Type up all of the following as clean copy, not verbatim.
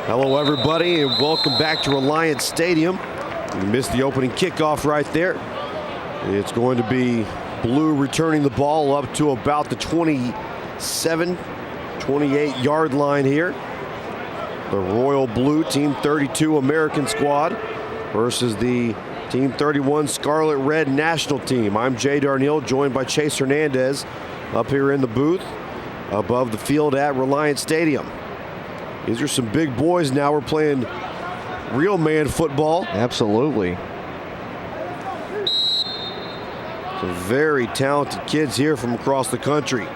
Hello, everybody, and welcome back to Reliance Stadium. You missed the opening kickoff right there. It's going to be Blue returning the ball up to about the 27, 28-yard line here. The Royal Blue Team 32 American squad versus the Team 31 Scarlet Red National Team. I'm Jay Darnielle, joined by Chase Hernandez up here in the booth above the field at Reliance Stadium. These are some big boys now. We're playing real man football. Absolutely. Some very talented kids here from across the country.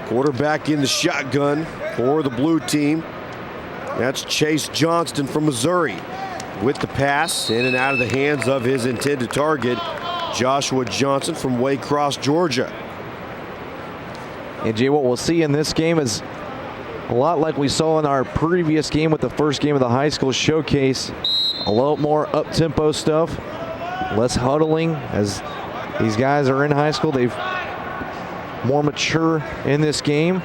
Quarterback in the shotgun for the blue team. That's Chase Johnston from Missouri. With the pass, in and out of the hands of his intended target, Joshua Johnson from Waycross, Georgia. And Jay, what we'll see in this game is a lot like we saw in our previous game with the first game of the high school showcase. A little more up-tempo stuff, less huddling. As these guys are in high school, they've more mature in this game.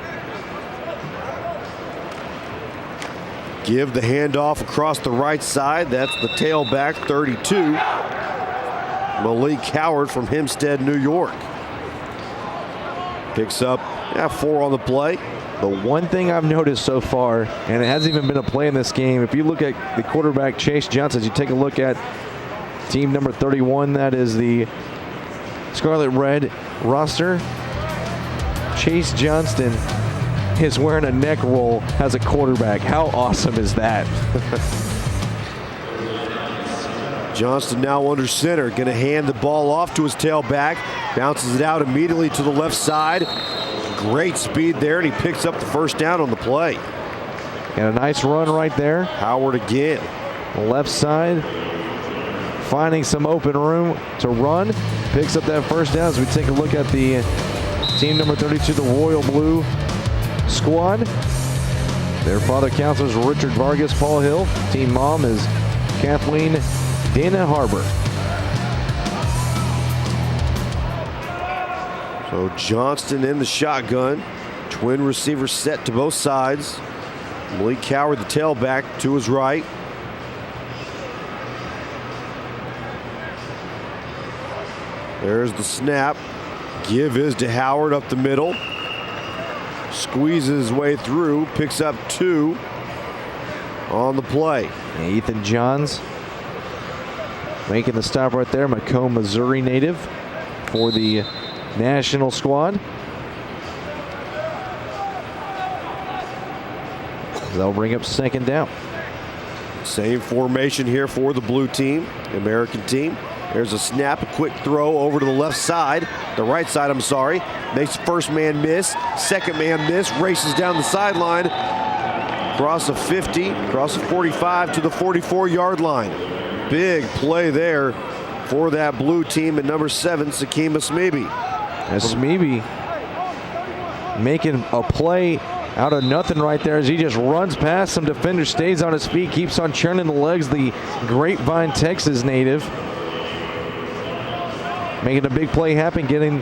Give the handoff across the right side. That's the tailback, 32. Malik Howard from Hempstead, New York. Picks up 4 on the play. The one thing I've noticed so far, and it hasn't even been a play in this game, if you look at the quarterback, Chase Johnson, you take a look at team number 31, that is the Scarlet Red roster. Chase Johnston is wearing a neck roll as a quarterback. How awesome is that? Johnston now under center, going to hand the ball off to his tailback. Bounces it out immediately to the left side. Great speed there, and he picks up the first down on the play. And a nice run right there. Howard again. Left side, finding some open room to run. Picks up that first down as we take a look at the team number 32, the Royal Blue squad. Their father counselors Richard Vargas, Paul Hill. Team mom is Kathleen Dana Harbor. So Johnston in the shotgun. Twin receivers set to both sides. Malik Howard, the tailback, to his right. There's the snap. Give is to Howard up the middle. Squeezes his way through. Picks up 2 on the play. Ethan Johns making the stop right there. Macomb, Missouri native for the national squad. They'll bring up second down. Same formation here for the blue team, American team. There's a snap, a quick throw over to the left side, the right side, I'm sorry. Makes first man miss, second man miss, races down the sideline, across the 50, across the 45 to the 44-yard line. Big play there for that blue team at number 7, Sakima Smeby. Smeby making a play out of nothing right there as he just runs past some defenders, stays on his feet, keeps on churning the legs. The Grapevine, Texas native making a big play happen, getting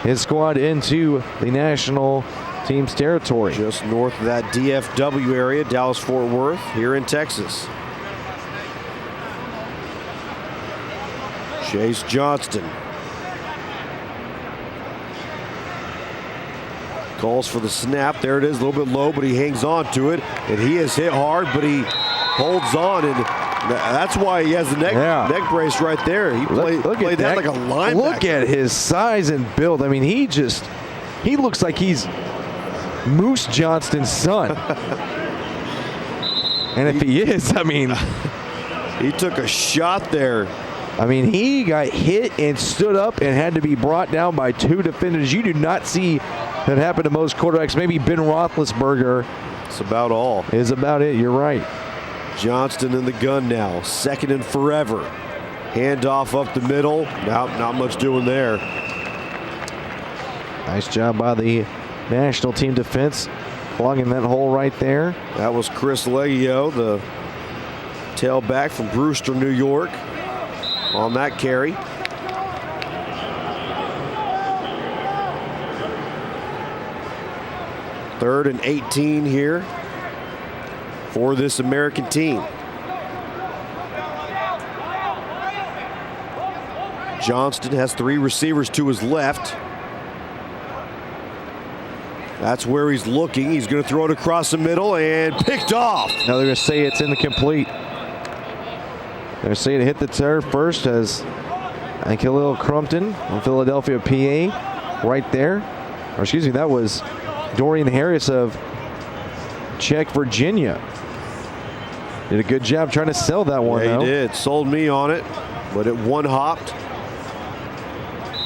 his squad into the national team's territory. Just north of that DFW area, Dallas-Fort Worth, here in Texas. Chase Johnston calls for the snap. There it is, a little bit low, but he hangs on to it. And he is hit hard, but he holds on, and that's why he has the neck brace right there. He played that like a linebacker. Look at his size and build. I mean, he looks like he's Moose Johnston's son. And if he is, I mean, he took a shot there. I mean, he got hit and stood up and had to be brought down by 2 defenders. You do not see that happen to most quarterbacks. Maybe Ben Roethlisberger. That's about all. Is about it. You're right. Johnston in the gun now. Second and forever. Handoff up the middle. Not much doing there. Nice job by the national team defense, plugging that hole right there. That was Chris Leggio, the tailback from Brewster, New York, on that carry. Third and 18 here for this American team. Johnston has 3 receivers to his left. That's where he's looking. He's going to throw it across the middle and picked off. Now they're going to say it's incomplete. They're going to say it hit the turf first as Khalil Crumpton from Philadelphia, PA, right there. Or excuse me, that was Dorian Harris of Czech, Virginia. Did a good job trying to sell that one, Yeah, though. he did. Sold me on it, but it one-hopped.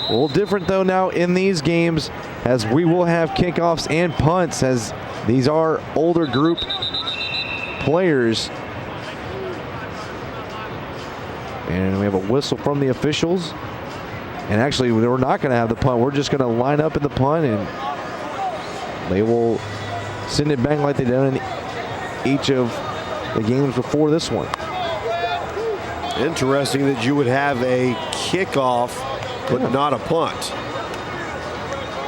A little different, though, now in these games, as we will have kickoffs and punts, as these are older group players. And we have a whistle from the officials. And actually, we're not going to have the punt. We're just going to line up in the punt, and they will send it back like they've done in each of the games before this one. Interesting that you would have a kickoff, but not a punt.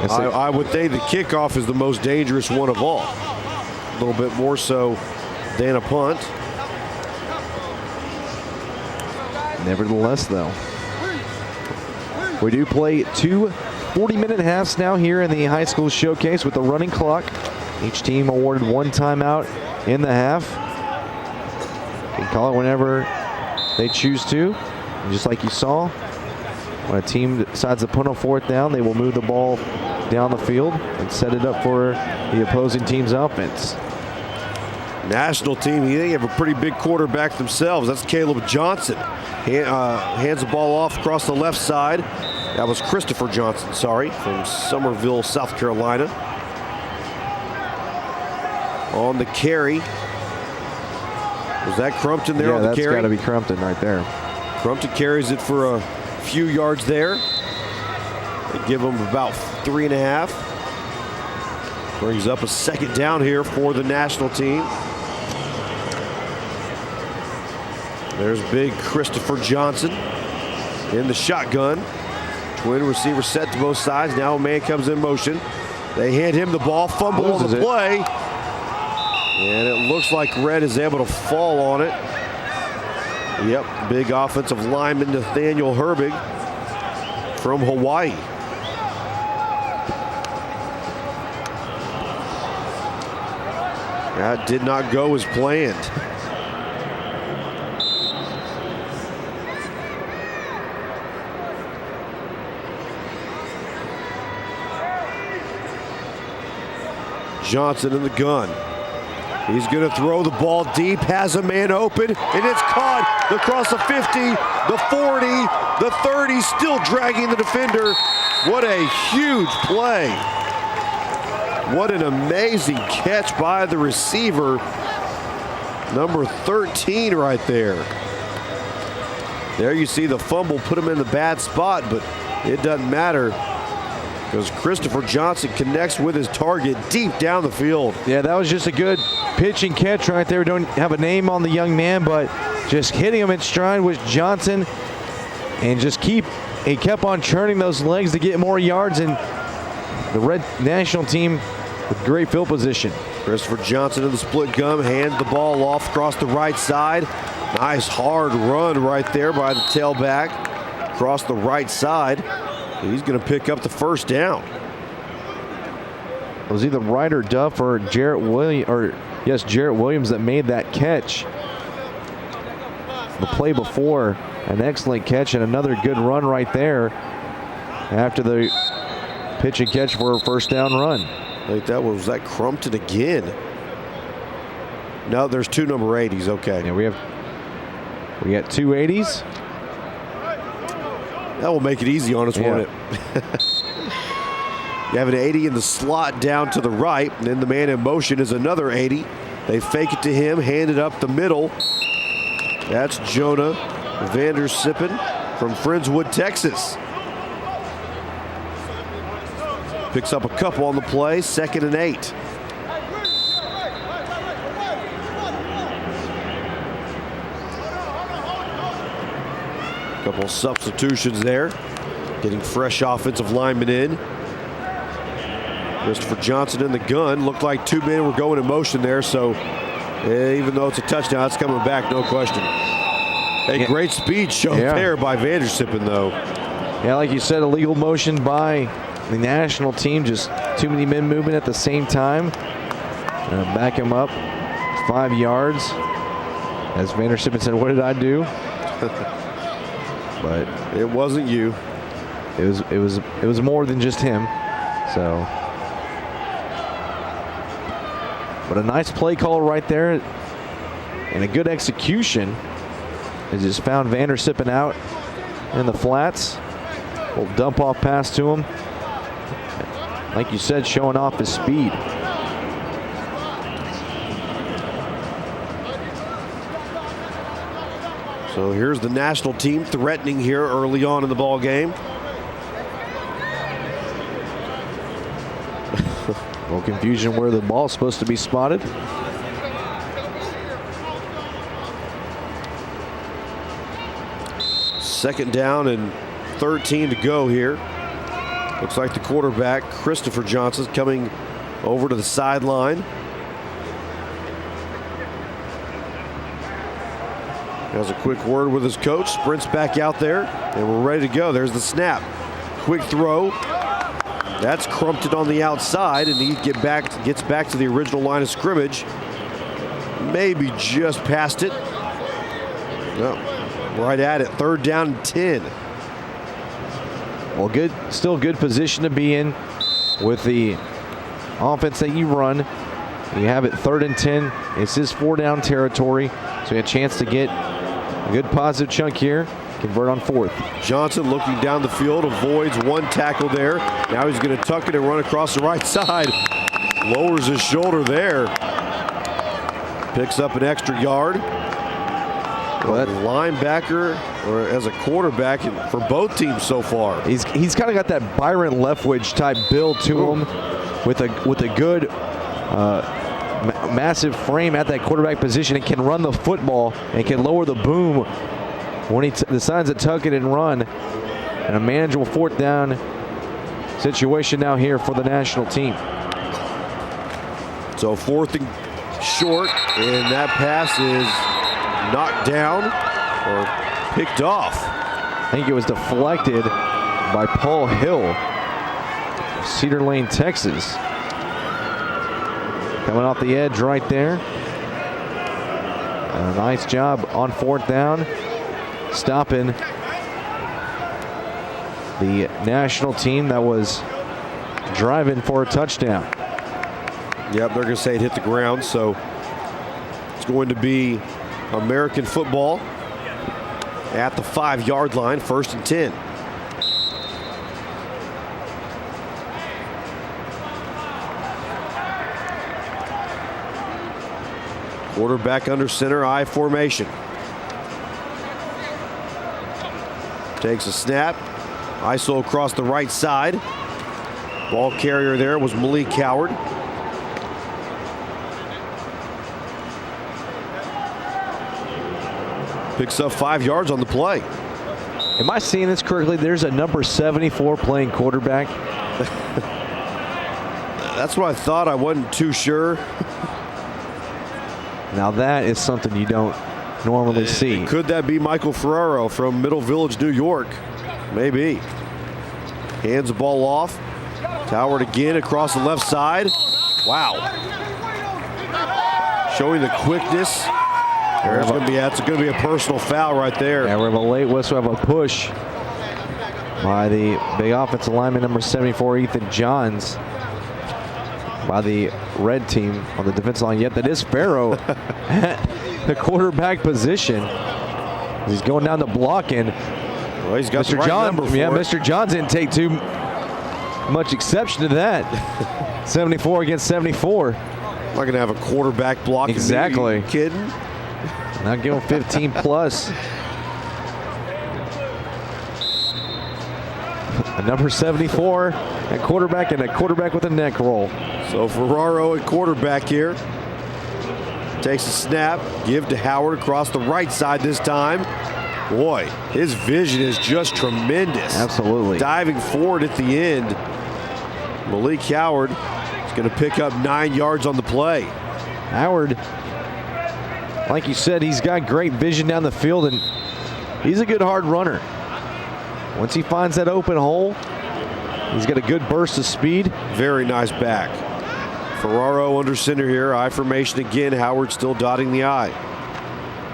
I would think the kickoff is the most dangerous one of all. A little bit more so than a punt. Nevertheless, though, we do play 2 40-minute halves now here in the high school showcase with the running clock. Each team awarded 1 timeout in the half. They can call it whenever they choose to. And just like you saw, when a team decides to punt on 4th down, they will move the ball down the field and set it up for the opposing team's offense. National team, they have a pretty big quarterback themselves. That's Caleb Johnson. Hands the ball off across the left side. That was Christopher Johnson, sorry, from Summerville, South Carolina. On the carry. Was that Crumpton there on the carry? Yeah, that's got to be Crumpton right there. Crumpton carries it for a few yards there. They give him about 3.5. Brings up a 2nd down here for the national team. There's big Christopher Johnson in the shotgun. Twin receiver set to both sides. Now a man comes in motion. They hand him the ball, fumble on the play. And it looks like Red is able to fall on it. Yep, big offensive lineman Nathaniel Herbig from Hawaii. That did not go as planned. Johnson in the gun. He's going to throw the ball deep, has a man open, and it's caught across the 50, the 40, the 30, still dragging the defender. What a huge play. What an amazing catch by the receiver. Number 13 right there. There you see the fumble put him in the bad spot, but it doesn't matter because Christopher Johnson connects with his target deep down the field. Yeah, that was just a good pitch and catch right there. We don't have a name on the young man, but just hitting him in stride was Johnson, and he kept on churning those legs to get more yards, and the Red national team with great field position. Christopher Johnson in the split gum, hands the ball off across the right side. Nice hard run right there by the tailback across the right side. He's going to pick up the 1st down. It was either Ryder Duff or Jarrett Williams that made that catch. The play before, an excellent catch and another good run right there after the pitch and catch for a 1st down run. I think that was that Crumpton again. No, there's 2 number 80s. Okay. Yeah, we got 2 80s. That will make it easy on us, won't it? You have an 80 in the slot down to the right, and then the man in motion is another 80. They fake it to him, hand it up the middle. That's Jonah Vandersippen from Friendswood, Texas. Picks up a couple on the play, 2nd and 8. Couple of substitutions there. Getting fresh offensive linemen in. Christopher Johnson in the gun. Looked like 2 men were going in motion there, so Even though it's a touchdown, it's coming back, no question. A great speed show there by Vandersippen, though. Yeah, like you said, illegal motion by the national team. Just too many men moving at the same time. Back him up 5 yards. As Vandersippen said, what did I do? But it wasn't you. It was more than just him. So, but a nice play call right there, and a good execution. He just found Vandersippen out in the flats. Little dump off pass to him. Like you said, showing off his speed. So here's the national team threatening here early on in the ball game. A little confusion where the ball's supposed to be spotted. Second down and 13 to go here. Looks like the quarterback, Christopher Johnson, coming over to the sideline. Has a quick word with his coach, sprints back out there, and we're ready to go. There's the snap. Quick throw. That's crumped it on the outside, and he gets back to the original line of scrimmage. Maybe just past it. No, right at it. Third down and 10. Well, still good position to be in with the offense that you run. You have it 3rd and 10. It's his 4-down territory, so he had a chance to get a good positive chunk here. Convert on 4th. Johnson looking down the field, avoids one tackle there. Now he's going to tuck it and run across the right side. Lowers his shoulder there. Picks up an extra yard. Well, linebacker, or as a quarterback for both teams so far. He's kind of got that Byron Leftwich type build to him, with a good massive frame at that quarterback position, and can run the football and can lower the boom when he decides to tuck it and run. And a manageable 4th down situation now here for the national team. So 4th and short, and that pass is knocked down or picked off. I think it was deflected by Paul Hill, Cedar Lane, Texas. Coming off the edge right there. And a nice job on 4th down, stopping the national team that was driving for a touchdown. Yep, they're going to say it hit the ground, so it's going to be American football at the 5-yard line, 1st and 10. Quarterback under center, I formation. Takes a snap. ISO across the right side. Ball carrier there was Malik Howard. Picks up 5 yards on the play. Am I seeing this correctly? There's a number 74 playing quarterback. That's what I thought. I wasn't too sure. Now that is something you don't normally see. Could that be Michael Ferraro from Middle Village, New York? Maybe. Hands the ball off. Howard again across the left side. Wow. Showing the quickness. That's going to be a personal foul right there. Yeah, we have a late whistle, we have a push by the big offensive lineman, number 74, Ethan Johns, by the red team on the defensive line. Yet that is Farrow at the quarterback position. He's going down the block, and well, he's got Mr. the right John, number for yeah, it. Mr. Johns didn't take too much exception to that. 74 against 74. I'm not going to have a quarterback block. Exactly. Are you kidding? Not give him 15 plus. A number 74 at quarterback, and a quarterback with a neck roll. So Ferraro at quarterback here. Takes a snap, give to Howard across the right side this time. Boy, his vision is just tremendous. Absolutely. Diving forward at the end. Malik Howard is going to pick up 9 yards on the play. Howard like you said, he's got great vision down the field, and he's a good hard runner. Once he finds that open hole, he's got a good burst of speed. Very nice back. Ferraro under center here. I formation again. Howard still dotting the I.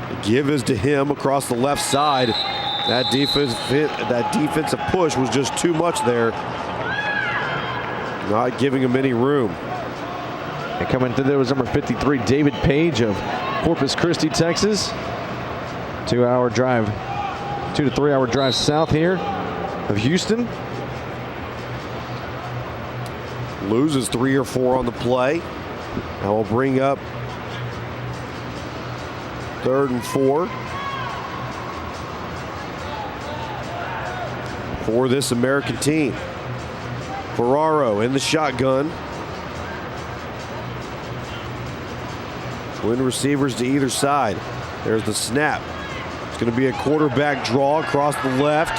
The give is to him across the left side. That defensive push was just too much there. Not giving him any room. And coming through there was number 53, David Page of Corpus Christi, Texas. 2 to 3 hour drive south here of Houston. Loses 3 or 4 on the play. Now we'll bring up 3rd and 4 for this American team. Ferraro in the shotgun. Twin receivers to either side. There's the snap. It's going to be a quarterback draw across the left.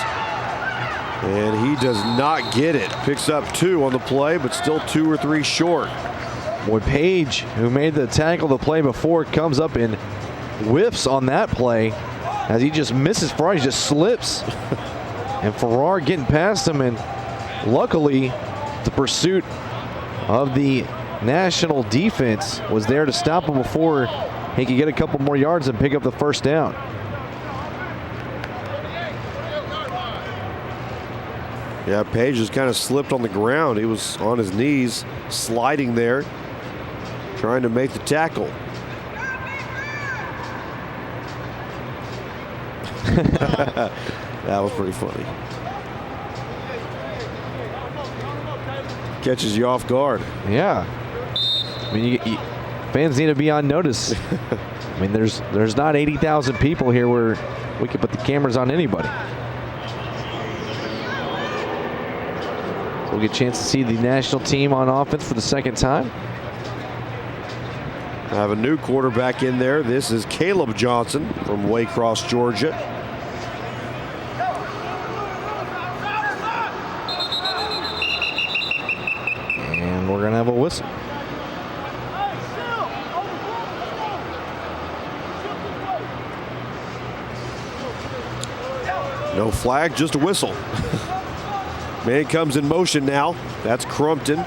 And he does not get it. Picks up 2 on the play, but still 2 or 3 short. Boy, Page, who made the tackle the play before, comes up and whiffs on that play as he just misses Farrar. He just slips. And Farrar getting past him, and luckily the pursuit of the national defense was there to stop him before he could get a couple more yards and pick up the first down. Yeah, Page just kind of slipped on the ground. He was on his knees, sliding there, trying to make the tackle. That was pretty funny. Catches you off guard. Yeah. I mean, fans need to be on notice. I mean, there's not 80,000 people here where we could put the cameras on anybody. So we'll get a chance to see the national team on offense for the second time. I have a new quarterback in there. This is Caleb Johnson from Waycross, Georgia. And we're going to have a whistle. No flag, just a whistle. Man comes in motion now. That's Crumpton.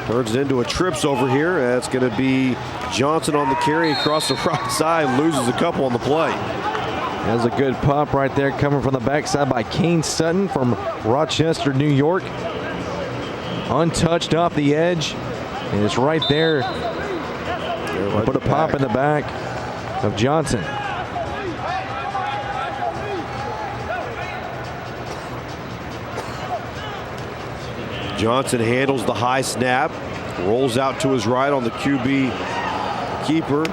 Turns it into a trips over here. That's going to be Johnson on the carry across the right side. Loses a couple on the play. That's a good pop right there coming from the backside by Kane Sutton from Rochester, New York. Untouched off the edge. And it's right there. Put a pop in the back of Johnson. Johnson handles the high snap, rolls out to his right on the QB keeper,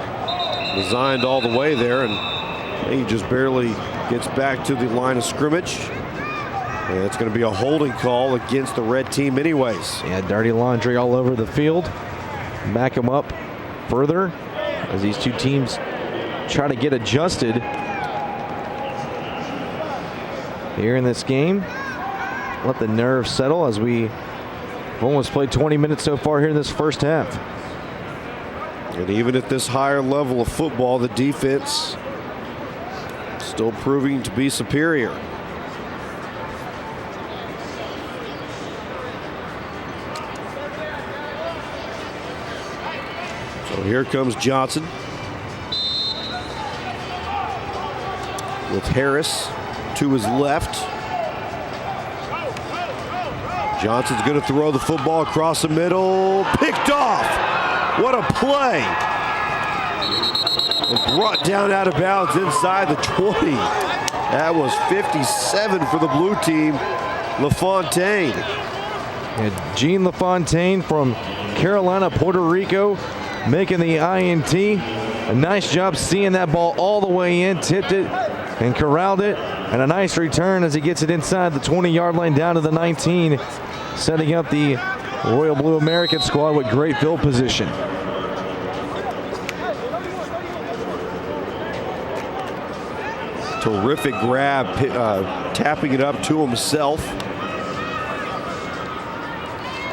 designed all the way there, and he just barely gets back to the line of scrimmage. And it's going to be a holding call against the red team anyways. Yeah, dirty laundry all over the field. Back him up further as these two teams try to get adjusted here in this game. Let the nerves settle as we've almost played 20 minutes so far here in this first half. And even at this higher level of football, the defense still proving to be superior. So here comes Johnson with Harris to his left. Johnson's going to throw the football across the middle. Picked off. What a play. And brought down out of bounds inside the 20. That was 57 for the blue team. LaFontaine. And Gene LaFontaine from Carolina, Puerto Rico, making the INT. A nice job seeing that ball all the way in, tipped it and corralled it. And a nice return as he gets it inside the 20-yard line down to the 19, setting up the Royal Blue American squad with great field position. Terrific grab, tapping it up to himself.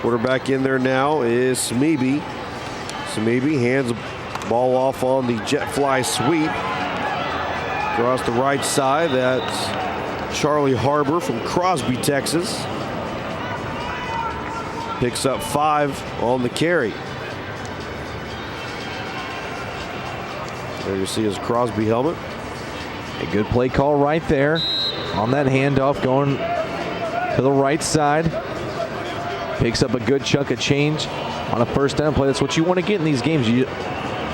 Quarterback in there now is Smeeby. Smeeby hands Ball off on the jet fly sweep. Across the right side, that's Charlie Harbor from Crosby, Texas. Picks up 5 on the carry. There you see his Crosby helmet. A good play call right there on that handoff going to the right side. Picks up a good chunk of change on a first down play. That's what you want to get in these games. You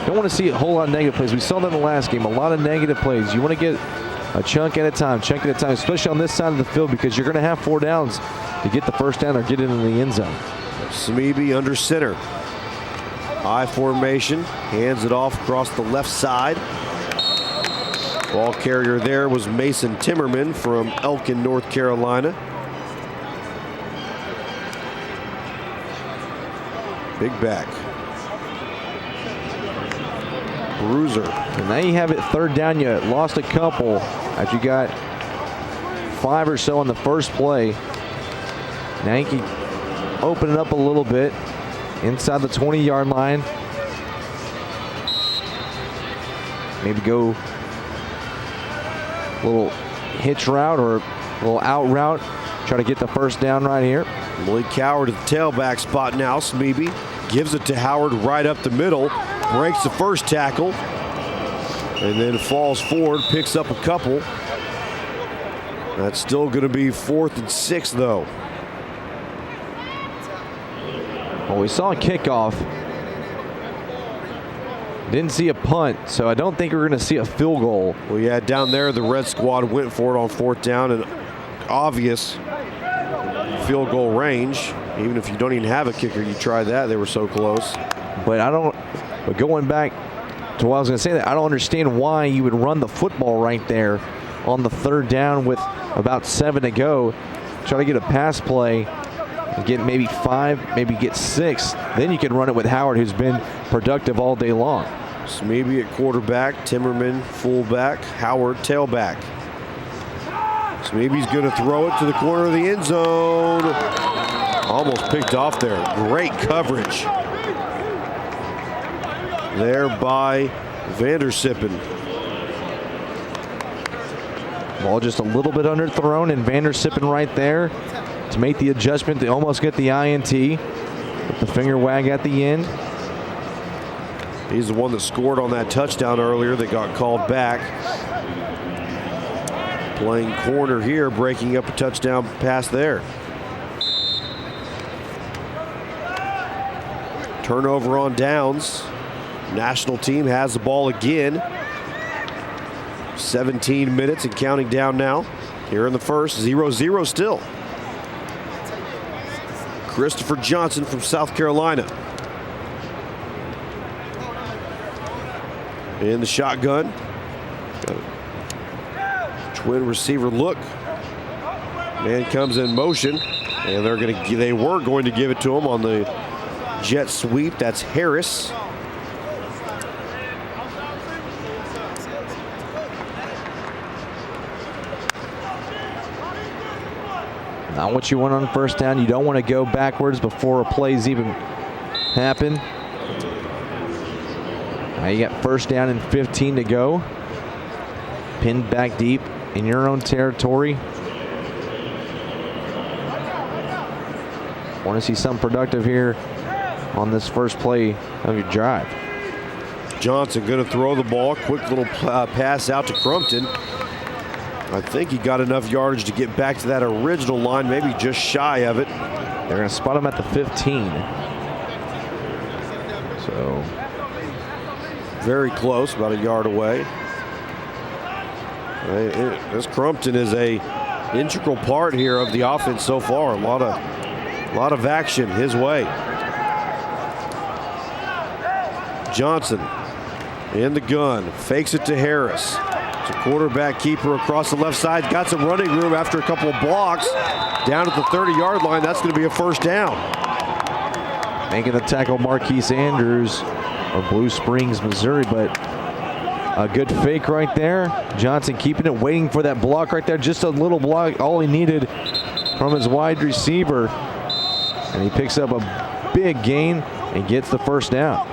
don't want to see a whole lot of negative plays. We saw that in the last game, a lot of negative plays. You want to get a chunk at a time, especially on this side of the field, because you're going to have 4 downs to get the first down or get into the end zone. Smeby under center. I formation, hands it off across the left side. Ball carrier there was Mason Timmerman from Elkin, North Carolina. Big back. Bruiser. And now you have it 3rd down. You lost a couple after you got 5 or so on the first play. Now you can open it up a little bit inside the 20-yard line. Maybe go a little hitch route or a little out route. Try to get the first down right here. Malik Howard at the tailback spot now. Smeby gives it to Howard right up the middle. Breaks the first tackle. And then falls forward, picks up a couple. That's still going to be 4th and 6 though. Well, we saw a kickoff. Didn't see a punt, so I don't think we're going to see a field goal. Well, yeah, down there the red squad went for it on 4th down, and obvious field goal range. Even if you don't even have a kicker, you try that. They were so close. But going back to what I was going to say, that I don't understand why you would run the football right there on the 3rd down with about 7 to go. Try to get a pass play. Get maybe 5, maybe get 6. Then you can run it with Howard, who's been productive all day long. Smeby at quarterback, Timmerman fullback, Howard tailback. Smeby's going to throw it to the corner of the end zone. Almost picked off there. Great coverage there by Vandersippen. Ball just a little bit underthrown, and Vandersippen right there to make the adjustment to almost get the INT with the finger wag at the end. He's the one that scored on that touchdown earlier that got called back. Playing corner here, breaking up a touchdown pass there. Turnover on downs. National team has the ball again. 17 minutes and counting down now. Here in the first, 0-0 still. Christopher Johnson from South Carolina. In the shotgun. Twin receiver look. Man comes in motion, and they were going to give it to him on the jet sweep. That's Harris. Not what you want on first down. You don't want to go backwards before a play's even happen. Now you got first down and 15 to go. Pinned back deep in your own territory. Want to see something productive here on this first play of your drive. Johnson going to throw the ball. Quick little pass out to Crumpton. I think he got enough yardage to get back to that original line, maybe just shy of it. They're going to spot him at the 15. So very close, about a yard away. This Crumpton is a integral part here of the offense so far. A lot of action his way. Johnson in the gun, fakes it to Harris. It's a quarterback keeper across the left side. Got some running room after a couple of blocks. Down at the 30-yard line, that's going to be a first down. Making the tackle, Marquise Andrews of Blue Springs, Missouri, but a good fake right there. Johnson keeping it, waiting for that block right there. Just a little block, all he needed from his wide receiver. And he picks up a big gain and gets the first down.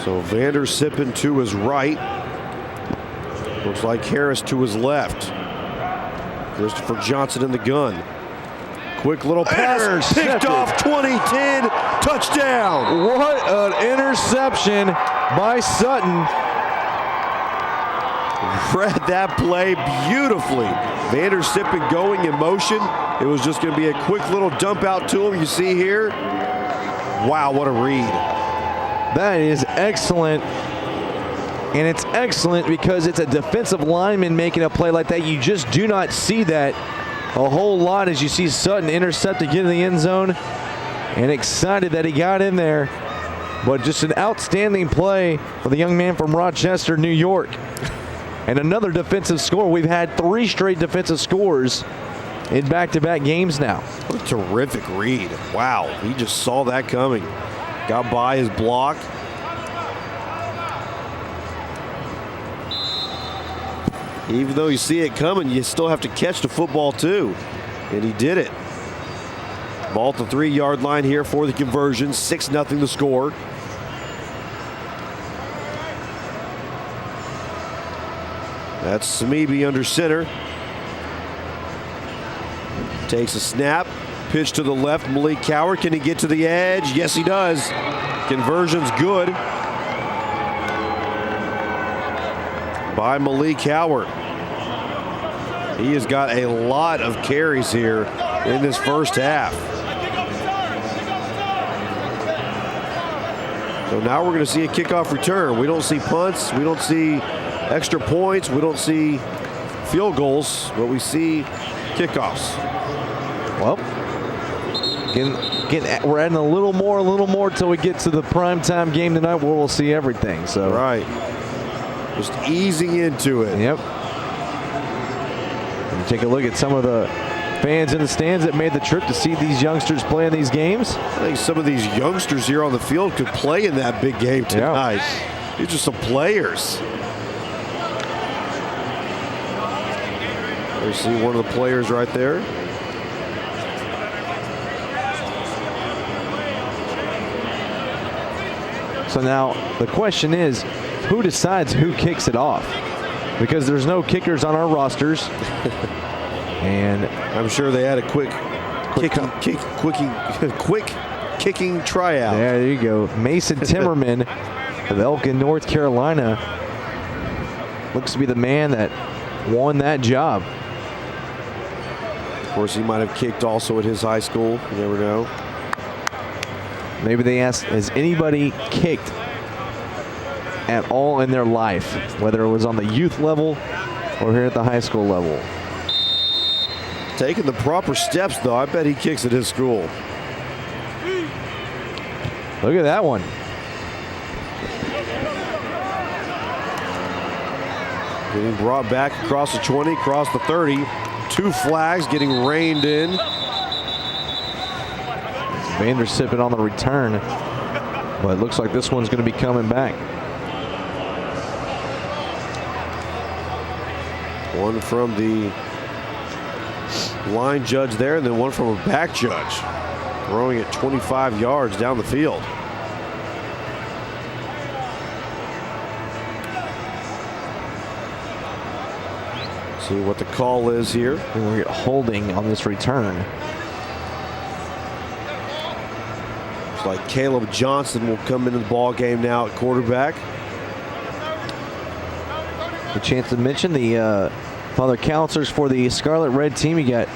So Vander Sippen to his right. Looks like Harris to his left. Christopher Johnson in the gun. Quick little pass, picked off, 2010, touchdown. What an interception by Sutton. Read that play beautifully. Vander Sippen going in motion. It was just going to be a quick little dump out to him. You see here. Wow, what a read. That is excellent. And it's excellent because it's a defensive lineman making a play like that. You just do not see that a whole lot as you see Sutton intercept to get in the end zone. And excited that he got in there. But just an outstanding play for the young man from Rochester, New York. And another defensive score. We've had 3 straight defensive scores in back-to-back games now. What a terrific read. Wow, he just saw that coming. Got by his block. Even though you see it coming, you still have to catch the football too. And he did it. Ball at the 3-yard line here for the conversion. 6-0 the score. That's Smeby under center. Takes a snap. Pitch to the left. Malik Coward. Can he get to the edge? Yes, he does. Conversion's good by Malik Coward. He has got a lot of carries here in this first half. So now we're going to see a kickoff return. We don't see punts. We don't see extra points. We don't see field goals, but we see kickoffs. Well, we're adding a little more until we get to the primetime game tonight where we'll see everything. So right. Just easing into it. Yep. And take a look at some of the fans in the stands that made the trip to see these youngsters play in these games. I think some of these youngsters here on the field could play in that big game tonight. Yeah. These are some players. You see one of the players right there. So now the question is, who decides who kicks it off? Because there's no kickers on our rosters. And I'm sure they had a quick kicking tryout. Yeah, there you go. Mason Timmerman of Elkin, North Carolina, looks to be the man that won that job. Of course, he might have kicked also at his high school. You never know. Maybe they asked, has anybody kicked at all in their life, whether it was on the youth level or here at the high school level? Taking the proper steps, though. I bet he kicks at his school. Look at that one. Getting brought back across the 20, across the 30. 2 flags getting reined in. Vander Sippen on the return, but it looks like this one's going to be coming back. One from the line judge there, and then one from a back judge. Throwing it 25 yards down the field. See what the call is here. And we're holding on this return. Looks like Caleb Johnson will come into the ball game now at quarterback. A chance to mention the father counselors for the Scarlet Red team. You got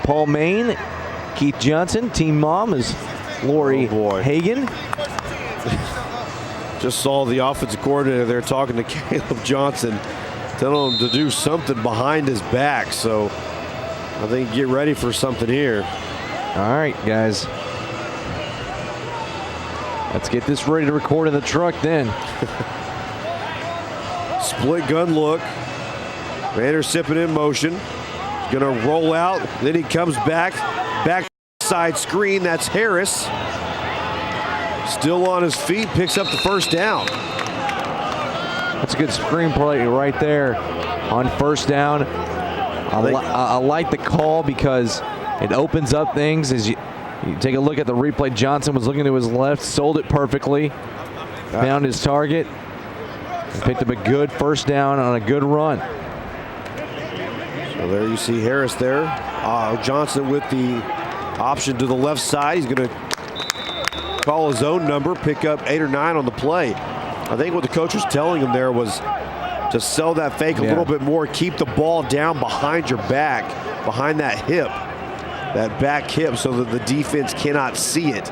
Paul Main, Keith Johnson. Team mom is Lori Hagan. Just saw the offensive coordinator there talking to Caleb Johnson, telling him to do something behind his back. So I think get ready for something here. All right, guys. Let's get this ready to record in the truck then. Split gun look. Vander Sippen in motion. Gonna roll out. Then he comes back. Backside screen. That's Harris. Still on his feet. Picks up the first down. That's a good screen play right there on first down. I like the call because it opens up things. As you take a look at the replay, Johnson was looking to his left, sold it perfectly. found his target and picked up a good first down on a good run. So there you see Harris there. Johnson with the option to the left side. He's going to call his own number, pick up 8 or 9 on the play. I think what the coach was telling him there was to sell that fake a little bit more, keep the ball down behind your back, behind that hip, that back hip, so that the defense cannot see it.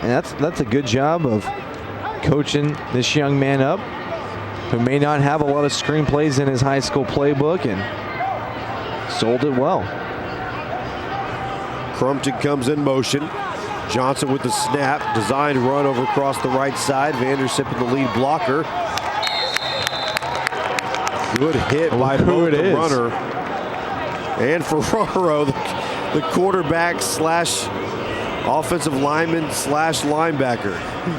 And that's a good job of coaching this young man up, who may not have a lot of screenplays in his high school playbook, and sold it well. Crumpton comes in motion. Johnson with the snap, designed run over across the right side. Vandersippen the lead blocker. Good hit by both the runner and Ferraro, the quarterback slash offensive lineman slash linebacker.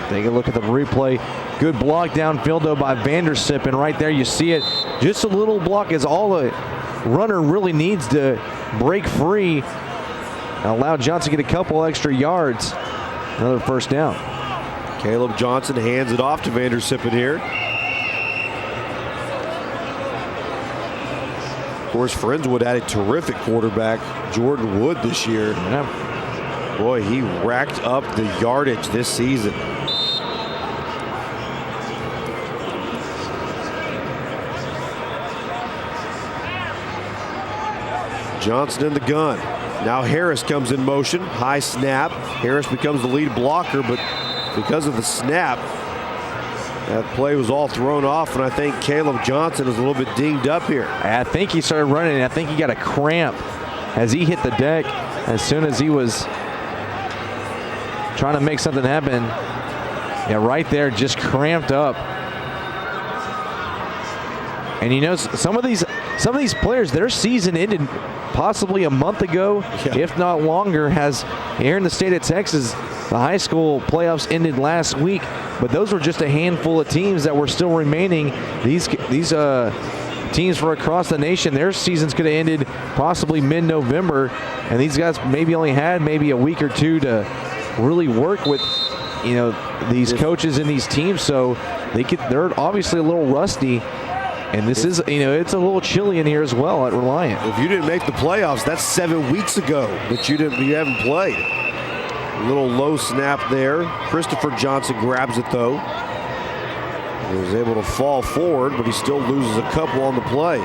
Take a look at the replay. Good block downfield though by Vandersippen. Right there you see it. Just a little block is all the runner really needs to break free and allow Johnson to get a couple extra yards. Another first down. Caleb Johnson hands it off to Vandersippen here. Of course, Friendswood had a terrific quarterback, Jordan Wood, this year. Yeah. Boy, he racked up the yardage this season. Johnson in the gun. Now Harris comes in motion. High snap. Harris becomes the lead blocker, but because of the snap, that play was all thrown off, and I think Caleb Johnson is a little bit dinged up here. I think he started running, and I think he got a cramp as he hit the deck as soon as he was trying to make something happen. Yeah, right there, just cramped up. And you know, some of these players, their season ended possibly a month ago, if not longer. Has here in the state of Texas, the high school playoffs ended last week, but those were just a handful of teams that were still remaining. These teams from across the nation, their seasons could have ended possibly mid-November, and these guys maybe only had maybe a week or two to really work with, you know, these coaches and these teams. So they're obviously a little rusty. And this is, you know, it's a little chilly in here as well at Reliant. If you didn't make the playoffs, that's 7 weeks ago that you haven't played. A little low snap there. Christopher Johnson grabs it though. He was able to fall forward, but he still loses a couple on the play.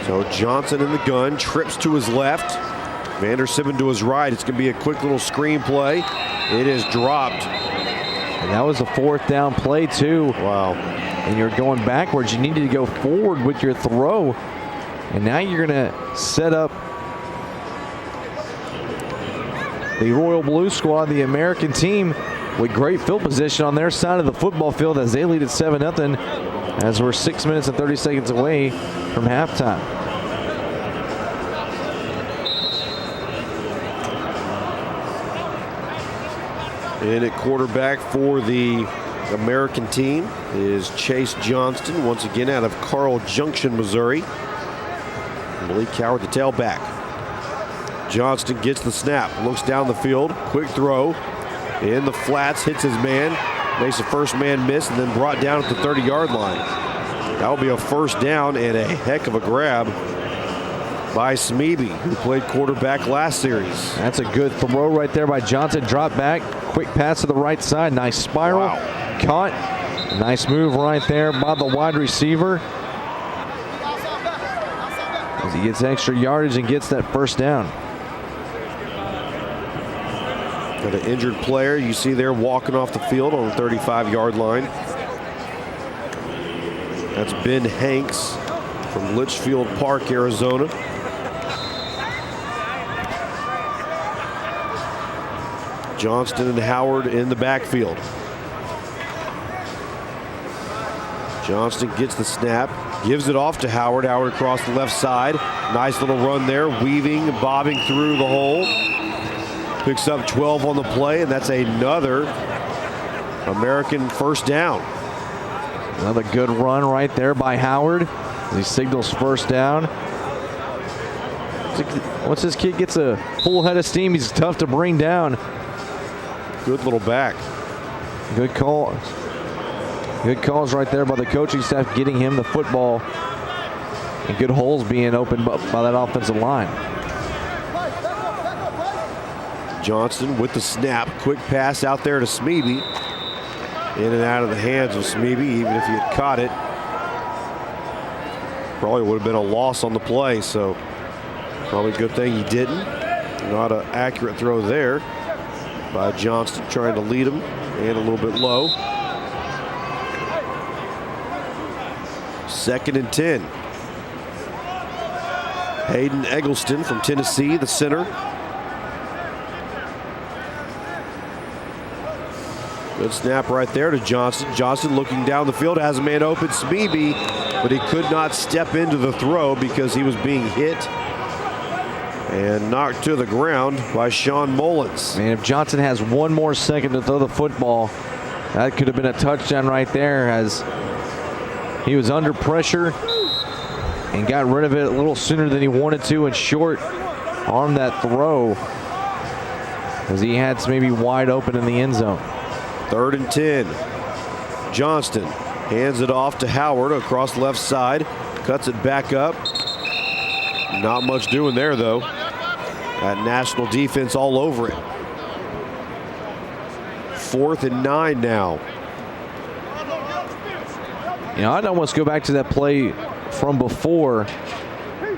So Johnson in the gun, trips to his left. Vandersippen to his right. It's going to be a quick little screen play. It is dropped. And that was a fourth down play too. Wow. And you're going backwards. You needed to go forward with your throw. And now you're going to set up the Royal Blue Squad, the American team, with great field position on their side of the football field as they lead at 7-0 as we're 6 minutes and 30 seconds away from halftime. In at quarterback for the American team is Chase Johnston, once again out of Carl Junction, Missouri. Malik Coward, the tailback. Johnston gets the snap, looks down the field, quick throw in the flats, hits his man, makes a first man miss, and then brought down at the 30-yard line. That will be a first down and a heck of a grab by Smeby, who played quarterback last series. That's a good throw right there by Johnson. Drop back, quick pass to the right side, nice spiral, caught. Nice move right there by the wide receiver as he gets extra yardage and gets that first down. Got an injured player you see there walking off the field on the 35-yard line. That's Ben Hanks from Litchfield Park, Arizona. Johnston and Howard in the backfield. Johnston gets the snap, gives it off to Howard. Howard across the left side. Nice little run there, weaving, bobbing through the hole. Picks up 12 on the play, and that's another American first down. Another good run right there by Howard as he signals first down. Once this kid gets a full head of steam, he's tough to bring down. Good little back. Good call. Good calls right there by the coaching staff, getting him the football, and good holes being opened by that offensive line. Johnston with the snap. Quick pass out there to Smeby. In and out of the hands of Smeby. Even if he had caught it, probably would have been a loss on the play. So probably a good thing he didn't. Not an accurate throw there by Johnston, trying to lead him and a little bit low. 2nd and 10. Hayden Eggleston from Tennessee, the center. Good snap right there to Johnston. Johnston looking down the field, has a man open, Smeby, but he could not step into the throw because he was being hit and knocked to the ground by Sean Mullins. Man, if Johnson has one more second to throw the football, that could have been a touchdown right there, as he was under pressure and got rid of it a little sooner than he wanted to, and short armed that throw as he had maybe wide open in the end zone. 3rd and 10. Johnston hands it off to Howard across left side. Cuts it back up. Not much doing there, though. That national defense all over it. 4th and 9 now. You know, I'd almost go back to that play from before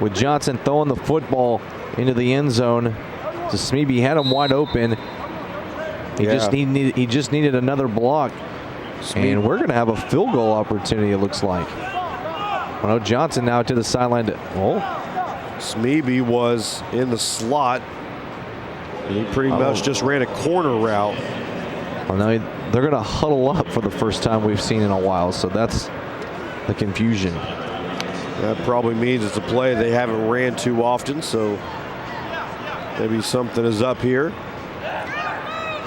with Johnson throwing the football into the end zone to Smeby. He had him wide open. He just needed another block. And we're going to have a field goal opportunity, it looks like. I know Johnson now to the sideline. Smeby was in the slot, and he pretty much just ran a corner route. Well, now they're going to huddle up for the first time we've seen in a while, so that's the confusion. That probably means it's a play they haven't ran too often, so maybe something is up here.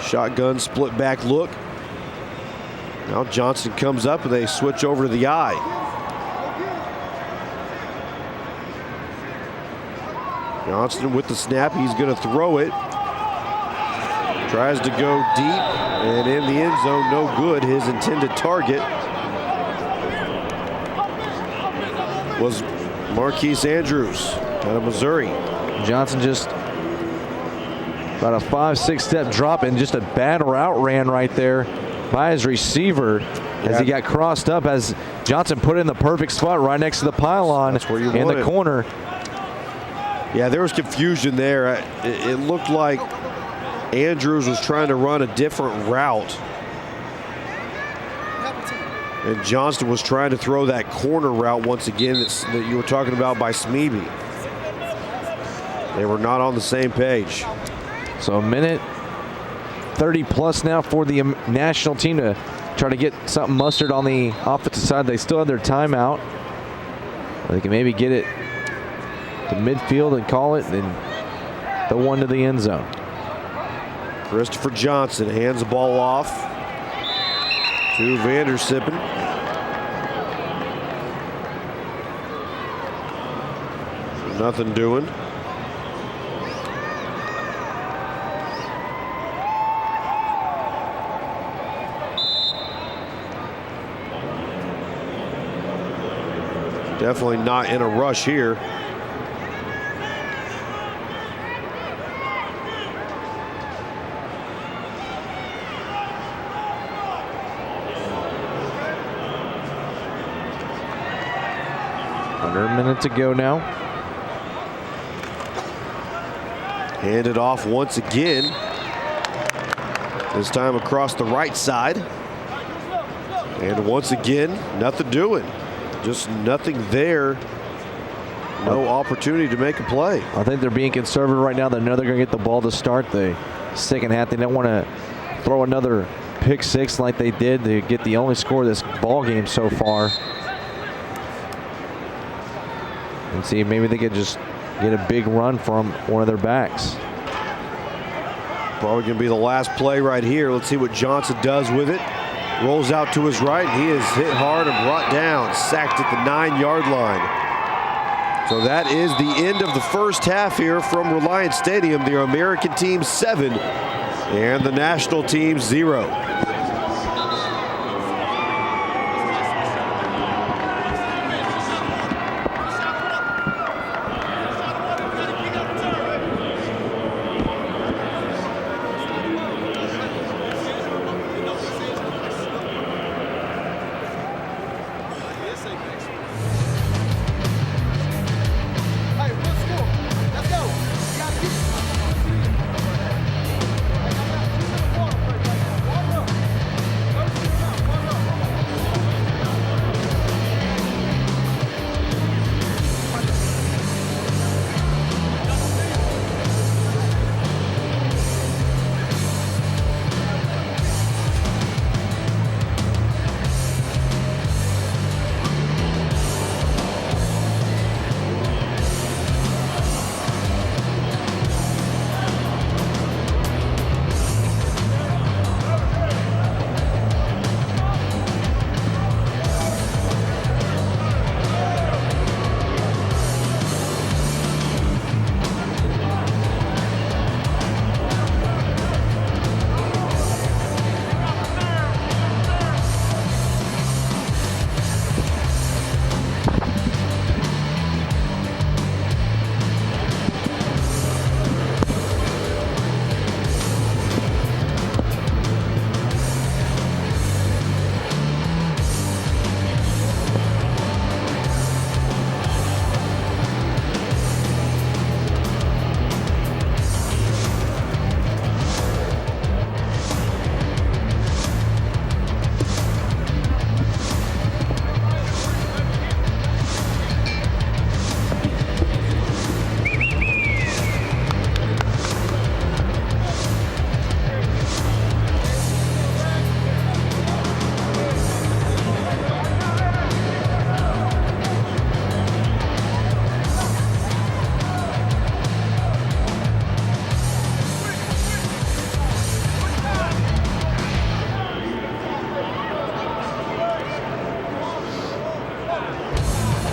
Shotgun split back look. Now Johnson comes up and they switch over to the eye. Johnston with the snap. He's going to throw it. Tries to go deep and in the end zone. No good. His intended target was Marquise Andrews out of Missouri. Johnson just about a 5-6 step drop and just a bad route ran right there by his receiver as he got crossed up, as Johnson put it in the perfect spot right next to the pylon in the corner. Yeah, there was confusion there. It looked like Andrews was trying to run a different route, and Johnston was trying to throw that corner route once again that you were talking about by Smeby. They were not on the same page. So a minute 30 plus now for the national team to try to get something mustered on the offensive side. They still have their timeout. They can maybe get it to midfield and call it, and the one to the end zone. Christopher Johnson hands the ball off to Vandersippen. Nothing doing. Definitely not in a rush here. Under a minute to go now. Handed off once again. This time across the right side. And once again, nothing doing. Just nothing there. No opportunity to make a play. I think they're being conservative right now. They know they're going to get the ball to start the second half. They don't want to throw another pick six like they did to get the only score of this ball game so far. And see if maybe they could just get a big run from one of their backs. Probably going to be the last play right here. Let's see what Johnson does with it. Rolls out to his right. He is hit hard and brought down. Sacked at the 9-yard line. So that is the end of the first half here from Reliance Stadium. The American team 7 and the national team 0.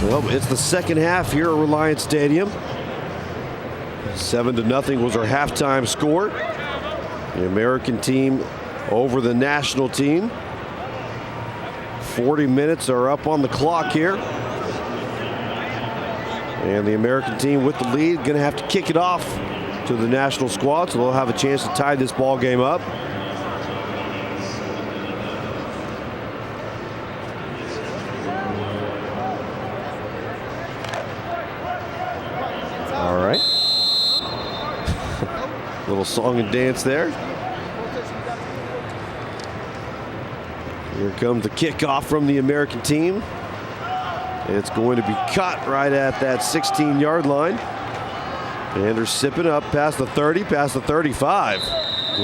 Well, it's the second half here at Reliance Stadium. 7-0 was our halftime score. The American team over the national team. 40 minutes are up on the clock here. And the American team with the lead, going to have to kick it off to the national squad, so they'll have a chance to tie this ball game up. All right. Little song and dance there. Here comes the kickoff from the American team. It's going to be caught right at that 16-yard line. And they're sipping up past the 30, past the 35.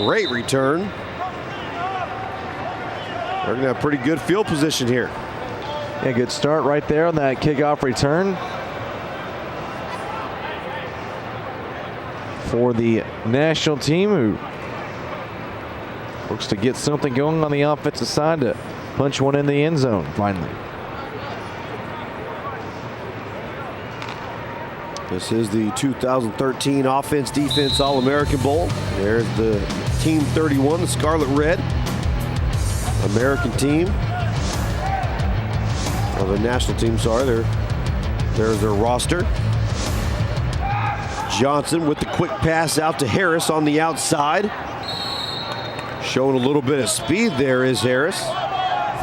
Great return. They're going to have pretty good field position here. Yeah, good start right there on that kickoff return for the national team, who looks to get something going on the offensive side to punch one in the end zone finally. This is the 2013 Offense-Defense All-American Bowl. There's the Team 31, the Scarlet Red. American team. Or the national team, sorry. There's their roster. Johnson with the quick pass out to Harris on the outside. Showing a little bit of speed there is Harris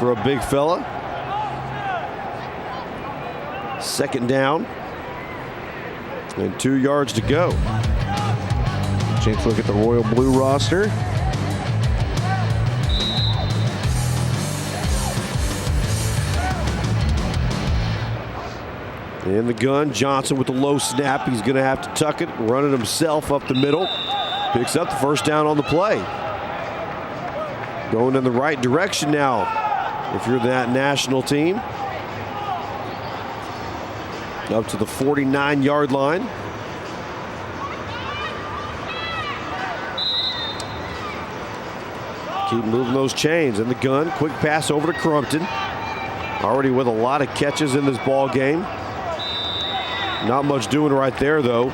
for a big fella. Second down. And 2 yards to go. Chance to look at the Royal Blue roster. In the gun, Johnson with the low snap. He's going to have to tuck it, run it himself up the middle. Picks up the first down on the play. Going in the right direction now if you're that national team. Up to the 49-yard line. Keep moving those chains. In the gun, quick pass over to Crumpton. Already with a lot of catches in this ball game. Not much doing right there, though.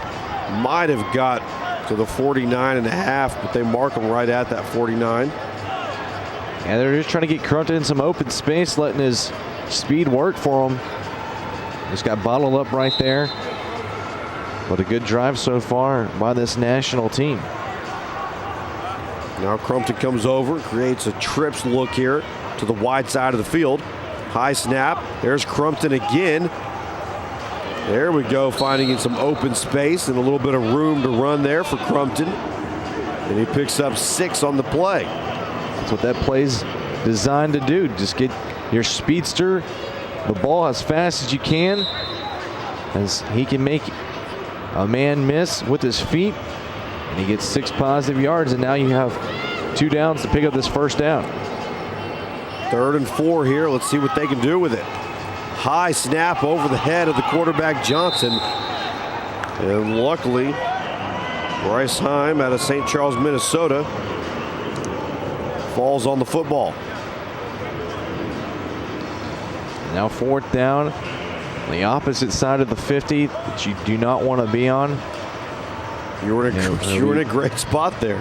Might have got to the 49.5, but they mark him right at that 49. Yeah, they're just trying to get Crumpton in some open space, letting his speed work for him. Just got bottled up right there. But a good drive so far by this national team. Now Crumpton comes over, creates a trips look here to the wide side of the field. High snap. There's Crumpton again. There we go, finding some open space and a little bit of room to run there for Crumpton. And he picks up 6 on the play. That's what that play's designed to do. Just get your speedster the ball as fast as you can, as he can make a man miss with his feet. And he gets 6 positive yards, and now you have 2 downs to pick up this first down. 3rd and 4 here. Let's see what they can do with it. High snap over the head of the quarterback Johnson. And luckily, Bryce Heim out of St. Charles, Minnesota, falls on the football. Now 4th down, the opposite side of the 50 that you do not want to be on. You were in a great spot there.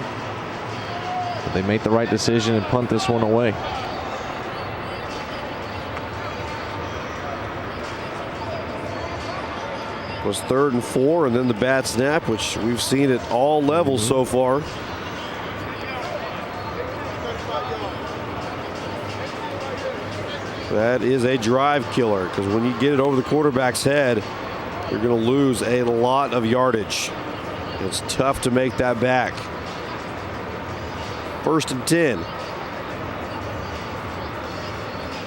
But they make the right decision and punt this one away. It was 3rd and 4, and then the bad snap, which we've seen at all levels so far. That is a drive killer, because when you get it over the quarterback's head, you're going to lose a lot of yardage. It's tough to make that back. 1st and 10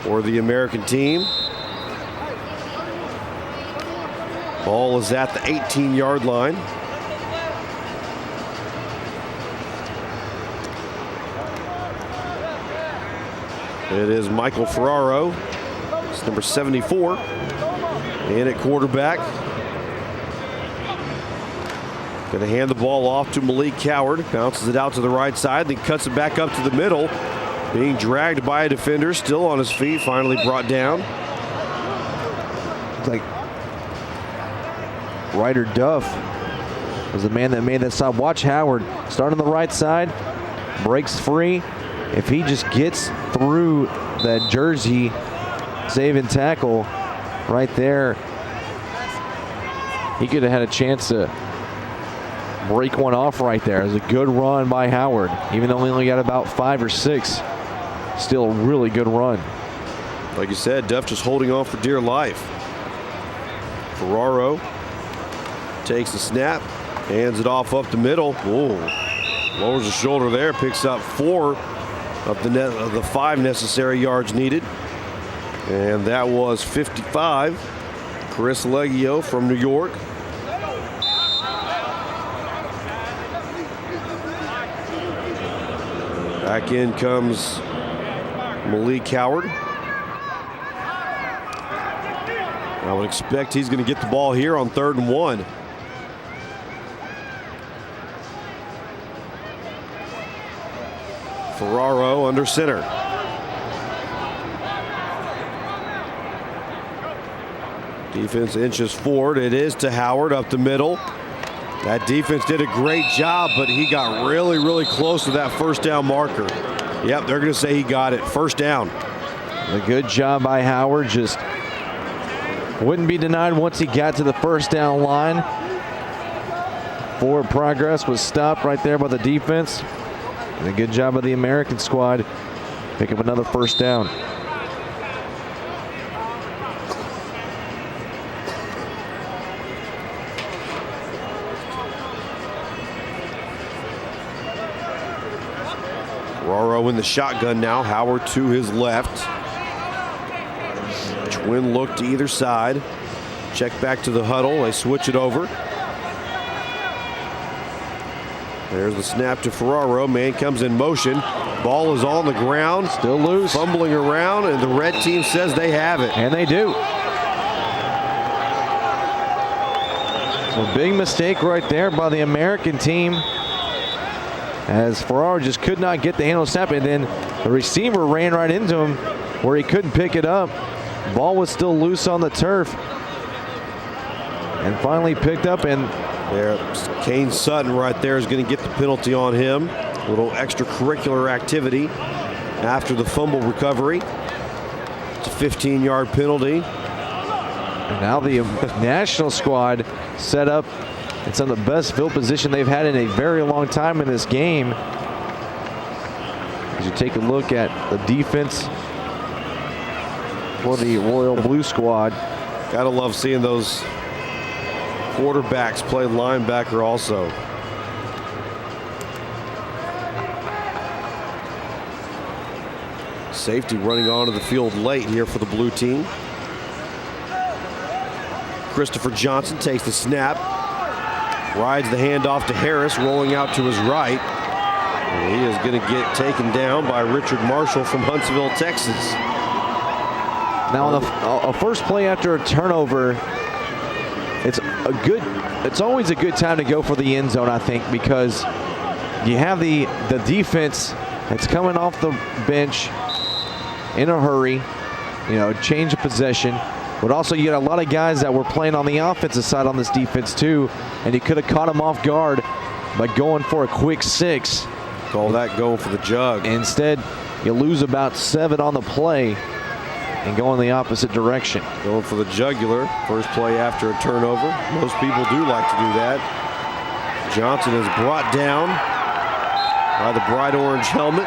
for the American team. Ball is at the 18-yard line. It is Michael Ferraro. It's number 74. And at quarterback. Going to hand the ball off to Malik Coward. Bounces it out to the right side, then cuts it back up to the middle. Being dragged by a defender, still on his feet, finally brought down. It's like Ryder Duff was the man that made that stop. Watch Howard start on the right side, breaks free. If he just gets through that jersey saving tackle right there, he could have had a chance to break one off right there. It was a good run by Howard. Even though he only got about 5 or 6, still a really good run. Like you said, Duff just holding on for dear life. Ferraro takes the snap, hands it off up the middle. Whoa. Lowers the shoulder there, picks up 4 of the 5 necessary yards needed. And that was 55. Chris Leggio from New York. Back in comes Malik Coward. I would expect he's going to get the ball here on 3rd and 1. Ferraro under center. Defense inches forward. It is to Howard up the middle. That defense did a great job, but he got really, really close to that first down marker. Yep, they're going to say he got it. First down. A good job by Howard. Just wouldn't be denied once he got to the first down line. Forward progress was stopped right there by the defense. And a good job by the American squad. Pick up another first down. Ferraro in the shotgun now. Howard to his left. Twin look to either side. Check back to the huddle. They switch it over. There's the snap to Ferraro. Man comes in motion. Ball is on the ground. Still loose. Fumbling around, and the red team says they have it. And they do. A big mistake right there by the American team. as Farrar just could not get the handle snap, and then the receiver ran right into him where he couldn't pick it up. Ball was still loose on the turf and finally picked up, and there, Kane Sutton right there is going to get the penalty on him. A little extracurricular activity after the fumble recovery. It's a 15-yard penalty. And now the national squad set up. It's on the best field position they've had in a very long time in this game. As you take a look at the defense for the Royal Blue Squad. Gotta love seeing those quarterbacks play linebacker also. Safety running onto the field late here for the blue team. Christopher Johnson takes the snap, rides the handoff to Harris, rolling out to his right. And he is going to get taken down by Richard Marshall from Huntsville, Texas. Now on a first play after a turnover, it's always a good time to go for the end zone, I think, because you have the defense that's coming off the bench in a hurry, change of possession. But also you got a lot of guys that were playing on the offensive side on this defense too, and you could have caught them off guard by going for a quick 6. Call that going for the jug. Instead, you lose about 7 on the play and go in the opposite direction. Going for the jugular. First play after a turnover. Most people do like to do that. Johnson is brought down by the bright orange helmet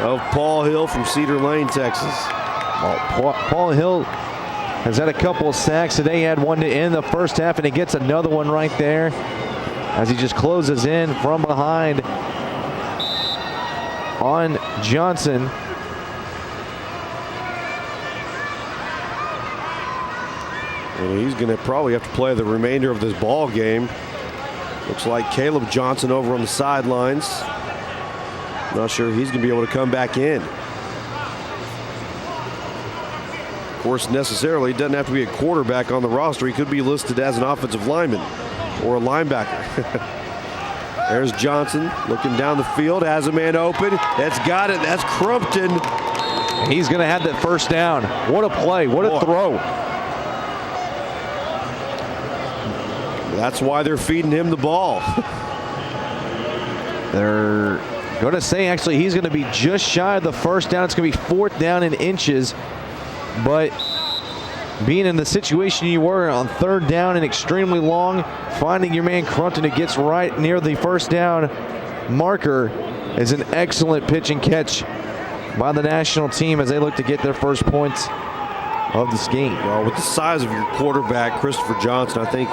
of Paul Hill from Cedar Lane, Texas. Paul Hill has had a couple of sacks today. He had one to end the first half, and he gets another one right there as he just closes in from behind on Johnson. And he's going to probably have to play the remainder of this ball game. Looks like Caleb Johnson over on the sidelines. Not sure he's going to be able to come back in. Of course, necessarily, he doesn't have to be a quarterback on the roster. He could be listed as an offensive lineman or a linebacker. There's Johnson looking down the field, has a man open. That's got it. That's Crumpton. He's going to have that first down. What a play. What a throw. That's why they're feeding him the ball. They're going to say, actually, he's going to be just shy of the first down. It's going to be 4th down in inches. But being in the situation you were on 3rd down and extremely long, finding your man Crumpton who gets right near the first down marker is an excellent pitch and catch by the national team as they look to get their first points of this game. Well, with the size of your quarterback, Christopher Johnson, I think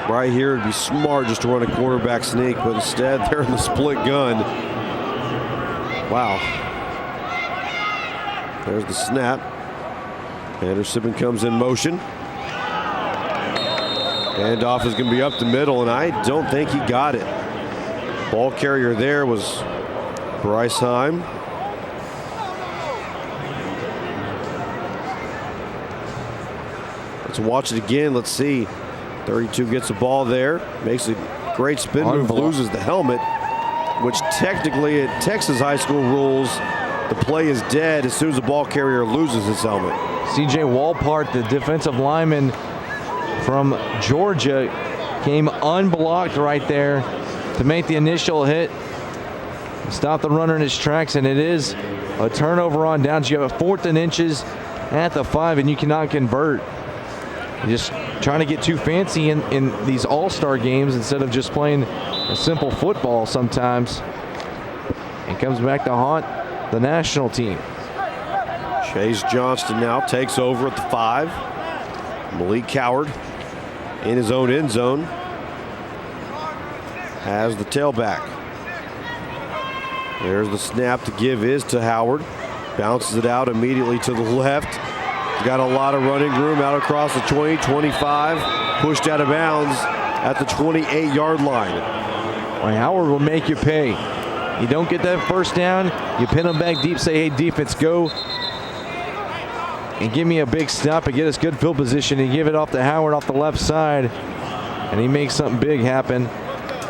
right here it'd be smart just to run a quarterback sneak, but instead they're in the split gun. Wow. There's the snap. Anderson comes in motion. Handoff is going to be up the middle, and I don't think he got it. Ball carrier there was Bryce Heim. Let's watch it again. Let's see. 32 gets the ball there. Makes a great spin move, loses the helmet, which technically at Texas high school rules, the play is dead as soon as the ball carrier loses his helmet. C.J. Walpart, the defensive lineman from Georgia, came unblocked right there to make the initial hit. Stop the runner in his tracks, and it is a turnover on downs. You have a 4th and inches at the 5, and you cannot convert. You're just trying to get too fancy in these all-star games instead of just playing a simple football sometimes. And comes back to haunt the national team. Chase Johnston now takes over at the 5. Malik Coward in his own end zone has the tailback. There's the snap to give is to Howard. Bounces it out immediately to the left. Got a lot of running room out across the 20, 25. Pushed out of bounds at the 28-yard line. Well, Howard will make you pay. You don't get that first down, you pin them back deep, say, hey, defense, go and give me a big stop and get us good field position and give it off to Howard off the left side. And he makes something big happen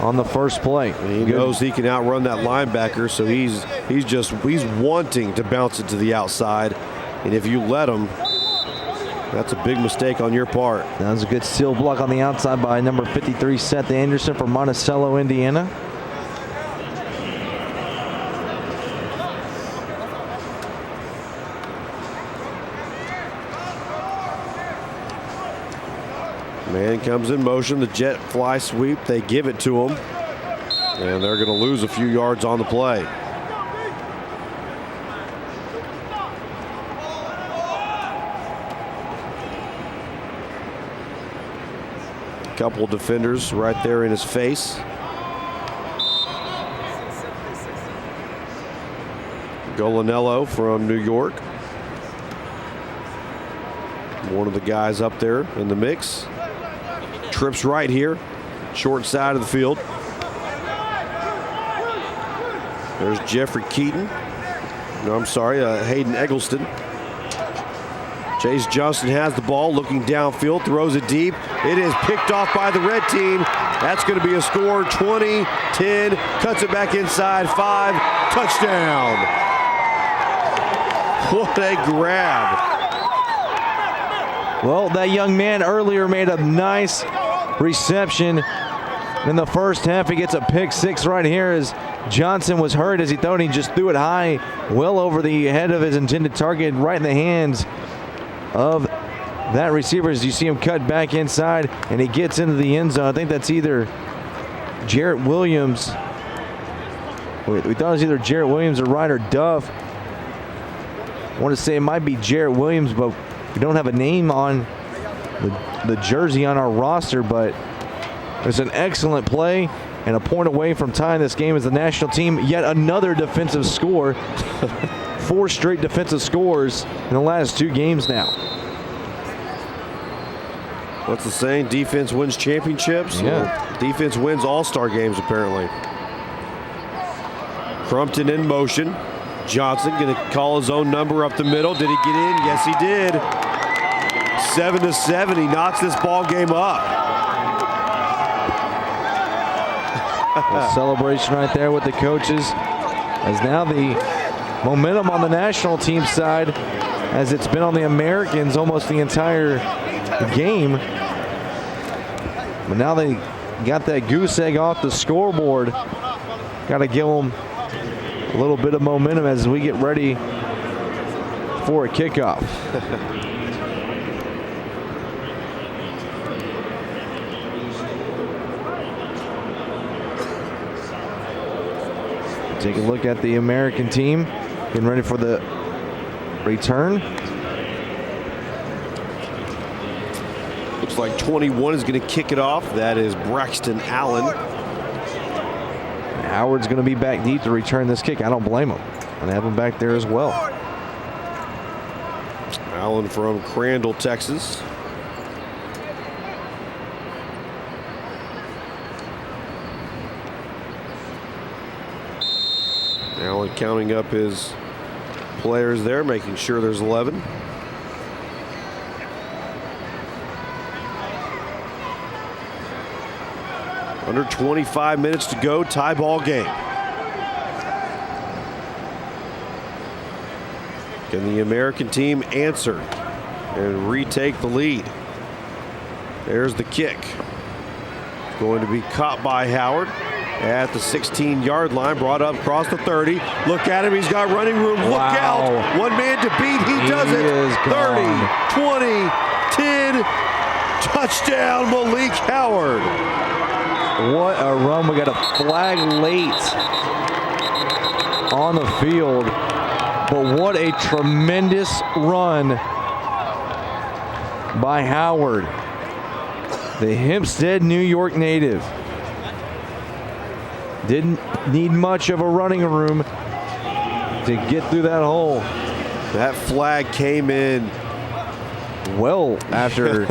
on the first play. And he knows he can outrun that linebacker, so he's wanting to bounce it to the outside. And if you let him, that's a big mistake on your part. That was a good seal block on the outside by number 53, Seth Anderson from Monticello, Indiana. Man comes in motion, the jet fly sweep, they give it to him. And they're going to lose a few yards on the play. Couple of defenders right there in his face. Golinello from New York. One of the guys up there in the mix. Trips right here, short side of the field. There's Jeffrey Keaton. No, I'm sorry, Hayden Eggleston. Chase Johnson has the ball, looking downfield, throws it deep. It is picked off by the red team. That's going to be a score, 20-10. Cuts it back inside, 5, touchdown. What a grab. Well, that young man earlier made a nice reception in the first half. He gets a pick 6 right here as Johnson was hurt as he thought he just threw it high, well over the head of his intended target, right in the hands of that receiver as you see him cut back inside and he gets into the end zone. I think that's either Jarrett Williams. We thought it was either Jarrett Williams or Ryder Duff. I want to say it might be Jarrett Williams, but we don't have a name on the jersey on our roster, but it's an excellent play and a point away from tying this game as the national team. Yet another defensive score. 4 straight defensive scores in the last 2 games now. What's the saying? Defense wins championships? Yeah. Well, defense wins all-star games, apparently. Crumpton in motion. Johnson going to call his own number up the middle. Did he get in? Yes, he did. 7-7. He knocks this ball game up. A celebration right there with the coaches, as now the momentum on the national team side, as it's been on the Americans almost the entire game. But now they got that goose egg off the scoreboard. Got to give them a little bit of momentum as we get ready for a kickoff. Take a look at the American team getting ready for the return. Looks like 21 is going to kick it off. That is Braxton Allen. Howard's going to be back deep to return this kick. I don't blame him. And have him back there as well. Allen from Crandall, Texas. Allen counting up his players there, making sure there's 11. Under 25 minutes to go, tie ball game. Can the American team answer and retake the lead? There's the kick. Going to be caught by Howard at the 16-yard line, brought up across the 30. Look at him, he's got running room. Look out. One man to beat, he does it. 30, 20, 10, touchdown Malik Howard. What a run. We got a flag late on the field, but what a tremendous run by Howard, the Hempstead, New York native. Didn't need much of a running room to get through that hole. That flag came in well after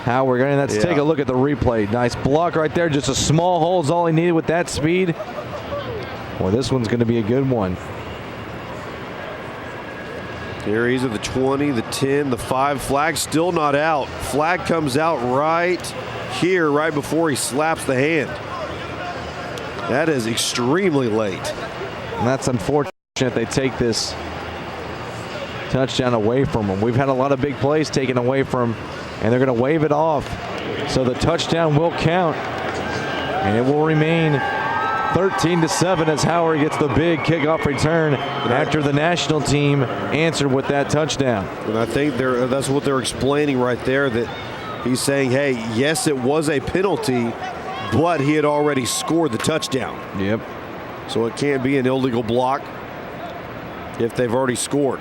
Howard. And let's take a look at the replay. Nice block right there. Just a small hole is all he needed with that speed. Boy, this one's going to be a good one. Here he's at the 20, the 10, the 5. Flag still not out. Flag comes out right here, right before he slaps the hand. That is extremely late. And that's unfortunate. They take this touchdown away from them. We've had a lot of big plays taken away from them, and they're going to wave it off. So the touchdown will count, and it will remain 13-7 as Howard gets the big kickoff return after the national team answered with that touchdown. And I think that's what they're explaining right there, that he's saying, hey, yes, it was a penalty, but he had already scored the touchdown. Yep. So it can't be an illegal block if they've already scored.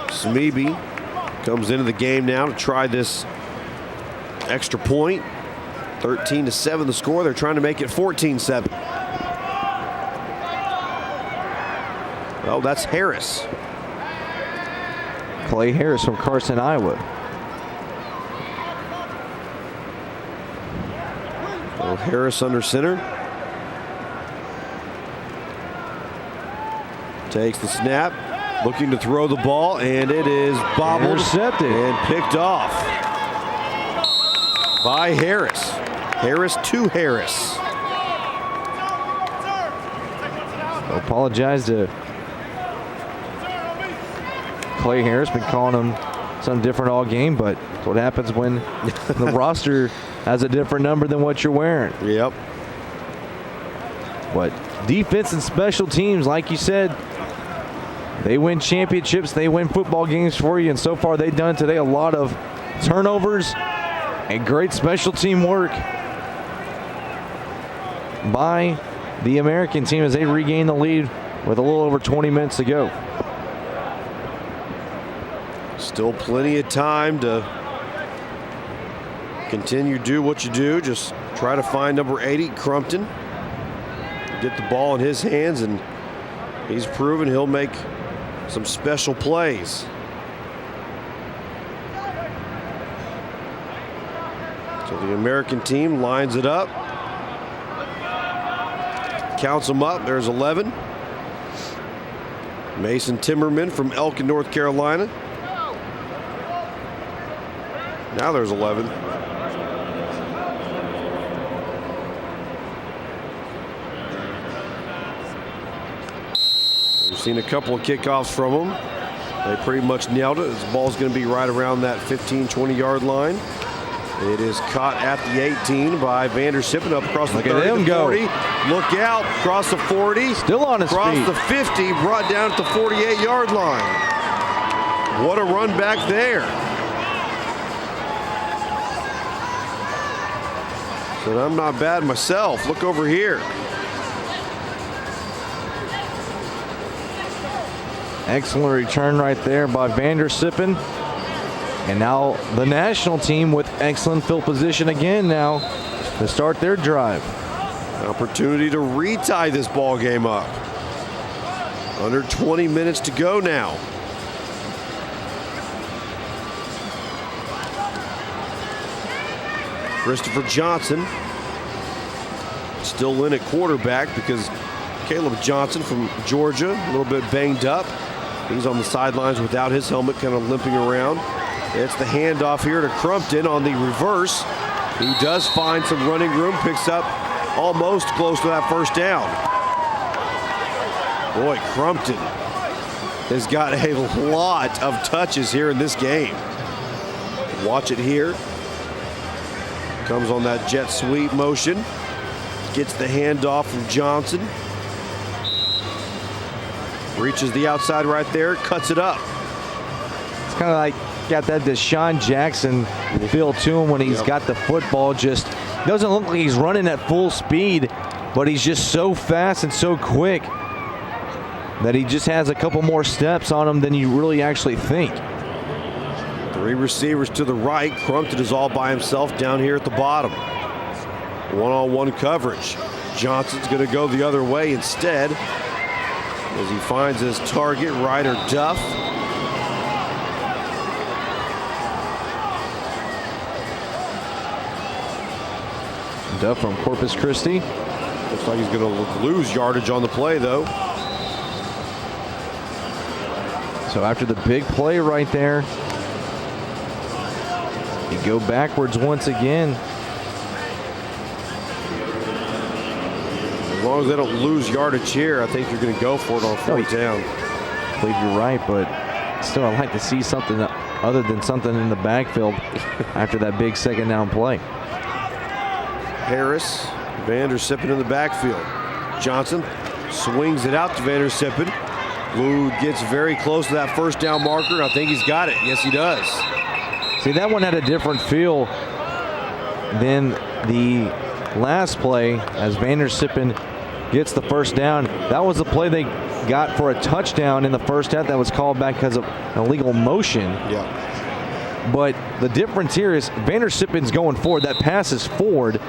Smeby comes into the game now to try this extra point. 13-7 the score. They're trying to make it 14-7. Oh, that's Harris. Clay Harris from Carson, Iowa. So Harris under center. Takes the snap. Looking to throw the ball, and it is bobbled. Intercepted. And picked off by Harris. Harris to Harris. I apologize to Clay Harris. Been calling him something different all game, but that's what happens when the roster has a different number than what you're wearing. Yep. But defense and special teams, like you said, they win championships, they win football games for you, and so far they've done today a lot of turnovers and great special team work by the American team as they regain the lead with a little over 20 minutes to go. Still plenty of time to continue to do what you do. Just try to find number 80, Crumpton. Get the ball in his hands, and he's proven he'll make some special plays. So the American team lines it up. Counts them up. There's 11. Mason Timmerman from Elkin, North Carolina. Now there's 11. We've seen a couple of kickoffs from them. They pretty much nailed it. This ball's going to be right around that 15, 20-yard line. It is caught at the 18 by Vander Sippen up across the 30 Look at him to 40. go. Look out, across the 40. Still on his across feet. the 50, brought down at the 48-yard line. What a run back there. Said, I'm not bad myself. Look over here. Excellent return right there by Vander Sippen. And now the national team with excellent field position again now to start their drive. An opportunity to retie this ball game up. Under 20 minutes to go now. Christopher Johnson still in at quarterback because Caleb Johnson from Georgia, a little bit banged up. He's on the sidelines without his helmet, kind of limping around. It's the handoff here to Crumpton on the reverse. He does find some running room, picks up almost close to that first down. Boy, Crumpton has got a lot of touches here in this game. Watch it here. Comes on that jet sweep motion. Gets the handoff from Johnson. Reaches the outside right there, cuts it up. It's kind of like got that Deshaun Jackson feel to him when he's got the football. Just doesn't look like he's running at full speed, but he's just so fast and so quick that he just has a couple more steps on him than you really actually think. Three receivers to the right. Crumpton is all by himself down here at the bottom. One-on-one coverage. Johnson's going to go the other way instead as he finds his target, Ryder Duff. Duff from Corpus Christi. Looks like he's going to lose yardage on the play, though. So after the big play right there, You go backwards once again. As long as they don't lose yardage here, I think you're going to go for it on fourth down. I believe you're right, but still I'd like to see something other than something in the backfield after that big second down play. Harris, Vandersippen in the backfield. Johnson swings it out to Vandersippen. Blue gets very close to that first down marker, and I think he's got it. Yes, he does. See, that one had a different feel than the last play as Vandersippen gets the first down. That was the play they got for a touchdown in the first half that was called back because of illegal motion. Yeah. But the difference here is Vandersippen's going forward. That pass is forward,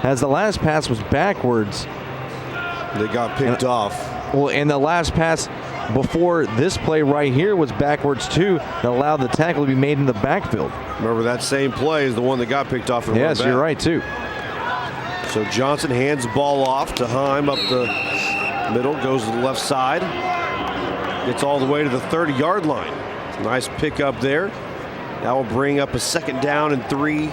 as the last pass was backwards. They got picked off. Well, and the last pass before this play right here was backwards too, that allowed the tackle to be made in the backfield. Remember, that same play is the one that got picked off. Yes, you're right too. So Johnson hands the ball off to Heim up the middle, goes to the left side, gets all the way to the 30-yard line. Nice pickup there. That will bring up a second down and 3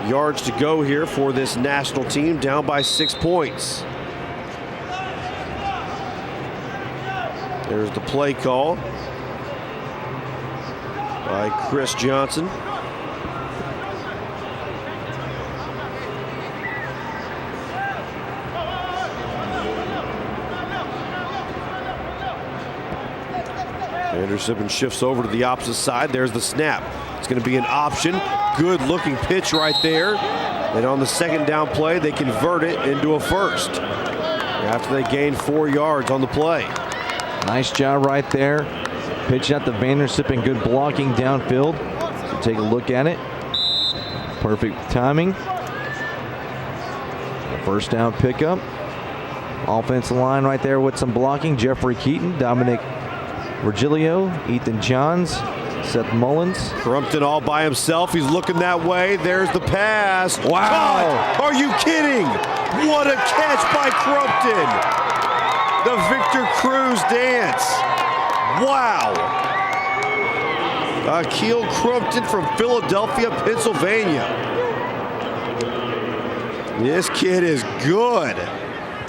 yards to go here for this national team, down by 6 points. There's the play call by Chris Johnson. Vandersippen shifts over to the opposite side. There's the snap. It's going to be an option. Good looking pitch right there. And on the second down play, they convert it into a first after they gain 4 yards on the play. Nice job right there. Pitch out to Vandersippen. Good blocking downfield. So take a look at it. Perfect timing. First down pickup. Offensive line right there with some blocking. Jeffrey Keaton, Dominic Virgilio, Ethan Johns, Seth Mullins. Crumpton all by himself. He's looking that way. There's the pass. Wow. God, are you kidding? What a catch by Crumpton. The Victor Cruz dance. Wow. Akil Crumpton from Philadelphia, Pennsylvania. This kid is good.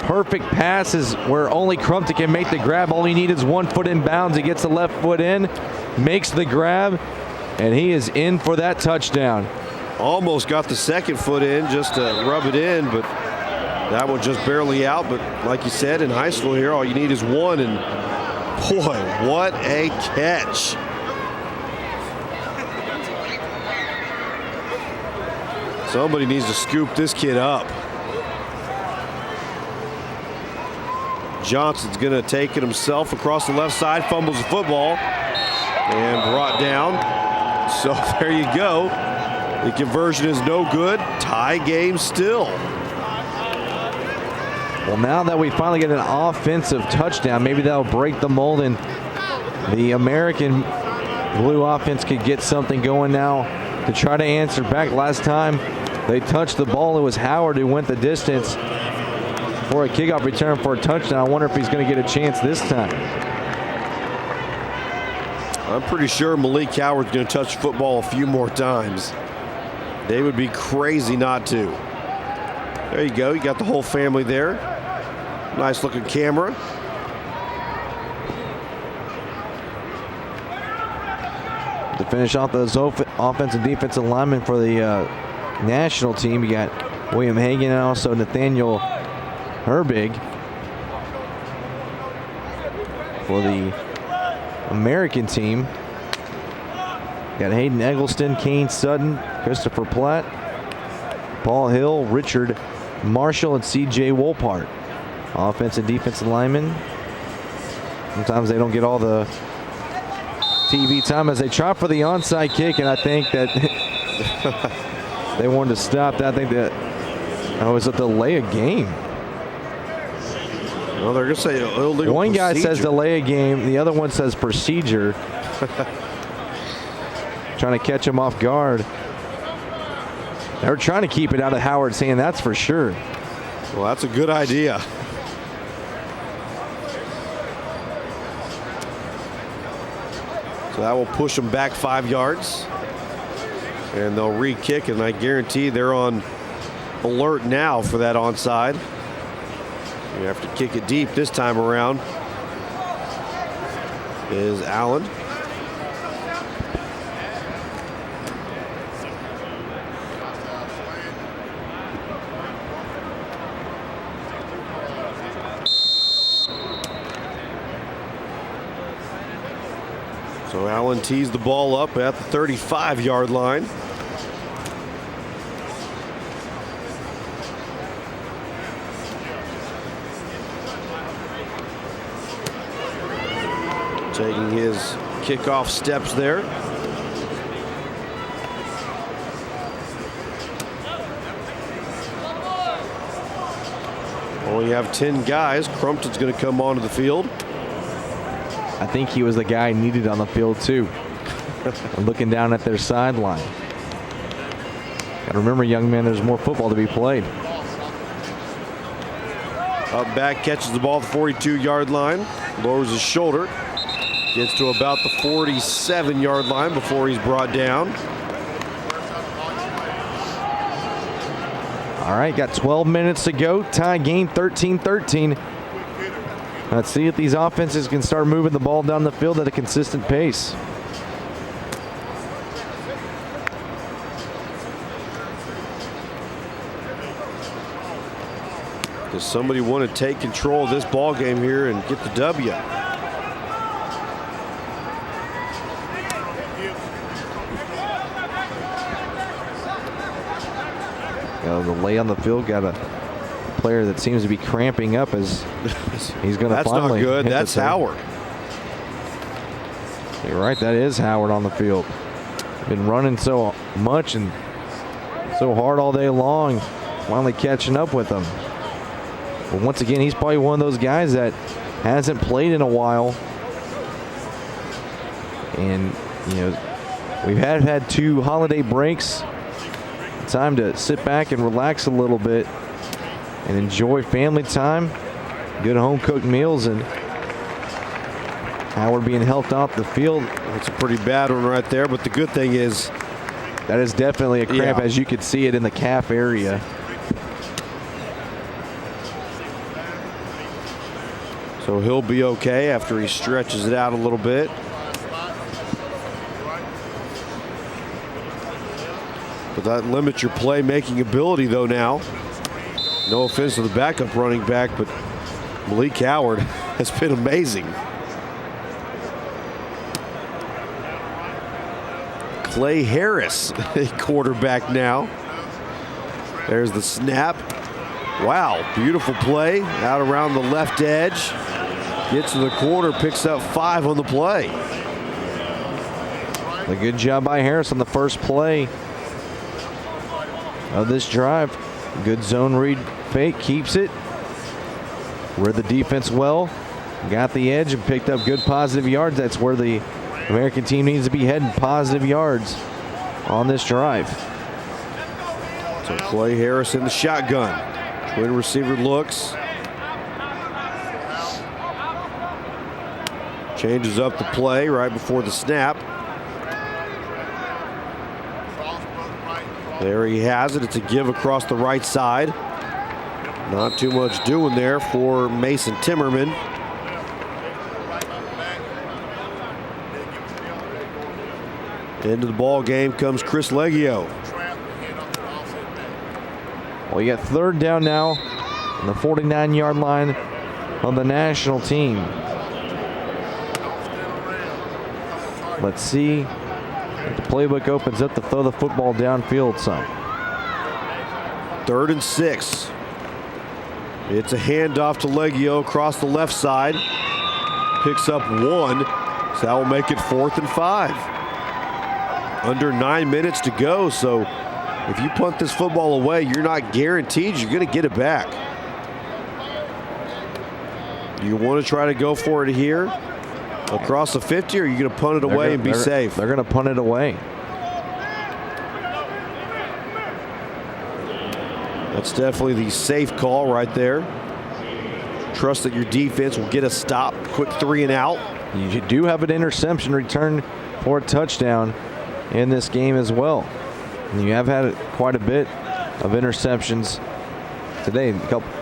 Perfect passes where only Crumpton can make the grab. All he needs is 1 foot in bounds. He gets the left foot in, makes the grab, and he is in for that touchdown. Almost got the second foot in just to rub it in, but that one just barely out. But like you said, in high school here, all you need is one, and boy, what a catch. Somebody needs to scoop this kid up. Johnson's going to take it himself across the left side, fumbles the football, and brought down. So there you go. The conversion is no good. Tie game still. Well, now that we finally get an offensive touchdown, maybe that'll break the mold and the American Blue offense could get something going now to try to answer back. Last time they touched the ball, it was Howard who went the distance for a kickoff return for a touchdown. I wonder if he's going to get a chance this time. I'm pretty sure Malik Howard's going to touch the football a few more times. They would be crazy not to. There you go. You got the whole family there. Nice looking camera. To finish off those offensive and defensive linemen for the national team, you got William Hagan and also Nathaniel Herbig. For the American team, got Hayden Eggleston, Kane Sutton, Christopher Platt, Paul Hill, Richard Marshall, and C.J. Wolpart. Offensive and defensive linemen. Sometimes they don't get all the TV time as they try for the onside kick, and I think that they wanted to stop that. I think that was a delay of game. Well, they're going to say illegal One guy procedure. says delay a game. The other one says procedure. Trying to catch him off guard. They're trying to keep it out of Howard's hand, that's for sure. Well, that's a good idea. So that will push them back 5 yards. And they'll re-kick, and I guarantee they're on alert now for that onside. You have to kick it deep this time around. Is Allen. So Allen tees the ball up at the 35-yard line. Taking his kickoff steps there. Only have 10 guys. Crumpton's going to come onto the field. I think he was the guy needed on the field too. Looking down at their sideline. Got to remember, young man, there's more football to be played. Up back, catches the ball at the 42-yard line. Lowers his shoulder. Gets to about the 47-yard line before he's brought down. All right, got 12 minutes to go. Tie game 13-13. Let's see if these offenses can start moving the ball down the field at a consistent pace. Does somebody want to take control of this ball game here and get the W? The lay on the field got a player that seems to be cramping up as he's going to That's finally. not good. That's Howard. You're right. That is Howard on the field. Been running so much and so hard all day long. Finally catching up with him. But once again, he's probably one of those guys that hasn't played in a while. And, you know, we've had 2 holiday breaks. Time to sit back and relax a little bit and enjoy family time, good home cooked meals, and Howard being helped off the field. That's a pretty bad one right there, but the good thing is that is definitely a cramp, as you could see it in the calf area. So he'll be okay after he stretches it out a little bit. But that limits your playmaking ability, though, now. No offense to the backup running back, but Malik Howard has been amazing. Clay Harris, a quarterback now. There's the snap. Wow, beautiful play out around the left edge. Gets to the corner, picks up 5 on the play. A good job by Harris on the first play of this drive. Good zone read fake, keeps it. Read the defense well. Got the edge and picked up good positive yards. That's where the American team needs to be heading, positive yards on this drive. So Clay Harris in the shotgun. Twin receiver looks. Changes up the play right before the snap. There he has it. It's a give across the right side. Not too much doing there for Mason Timmerman. Into the ball game comes Chris Leggio. Well, you got 3rd down now on the 49-yard line on the national team. Let's see if the playbook opens up to throw the football downfield some. 3rd and 6. It's a handoff to Leggio across the left side. Picks up 1. So that will make it 4th and 5. Under 9 minutes to go. So if you punt this football away, you're not guaranteed you're going to get it back. You want to try to go for it here across the 50, or are you going to punt it away and be safe? They're going to punt it away. That's definitely the safe call right there. Trust that your defense will get a stop. Quick 3 and out. You do have an interception return for a touchdown in this game as well. And you have had quite a bit of interceptions today,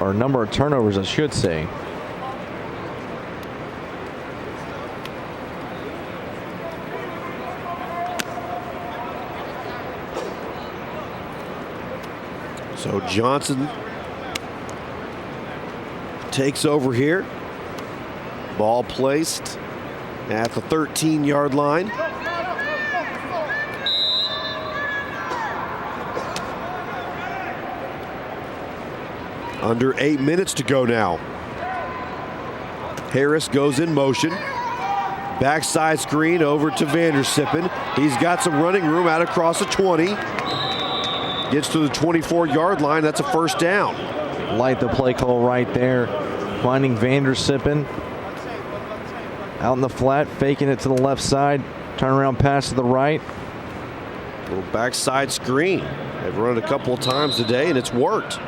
or a number of turnovers, I should say. So Johnson takes over here. Ball placed at the 13-yard line. Under 8 minutes to go now. Harris goes in motion. Backside screen over to Vandersippen. He's got some running room out across the 20. Gets to the 24-yard line. That's a first down. Like the play call right there. Finding Vandersippen out in the flat, faking it to the left side. Turnaround pass to the right. Little backside screen. They've run it a couple of times today, and it's worked.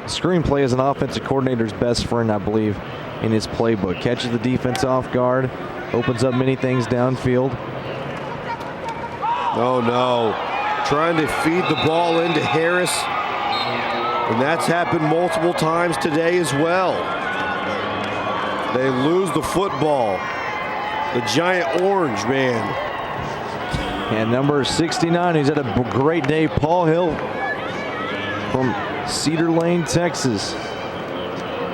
Screenplay is an offensive coordinator's best friend, I believe, in his playbook. Catches the defense off guard, opens up many things downfield. Oh, no. Trying to feed the ball into Harris. And that's happened multiple times today as well. They lose the football. The giant orange man. And number 69, he's had a great day, Paul Hill from Cedar Lane, Texas.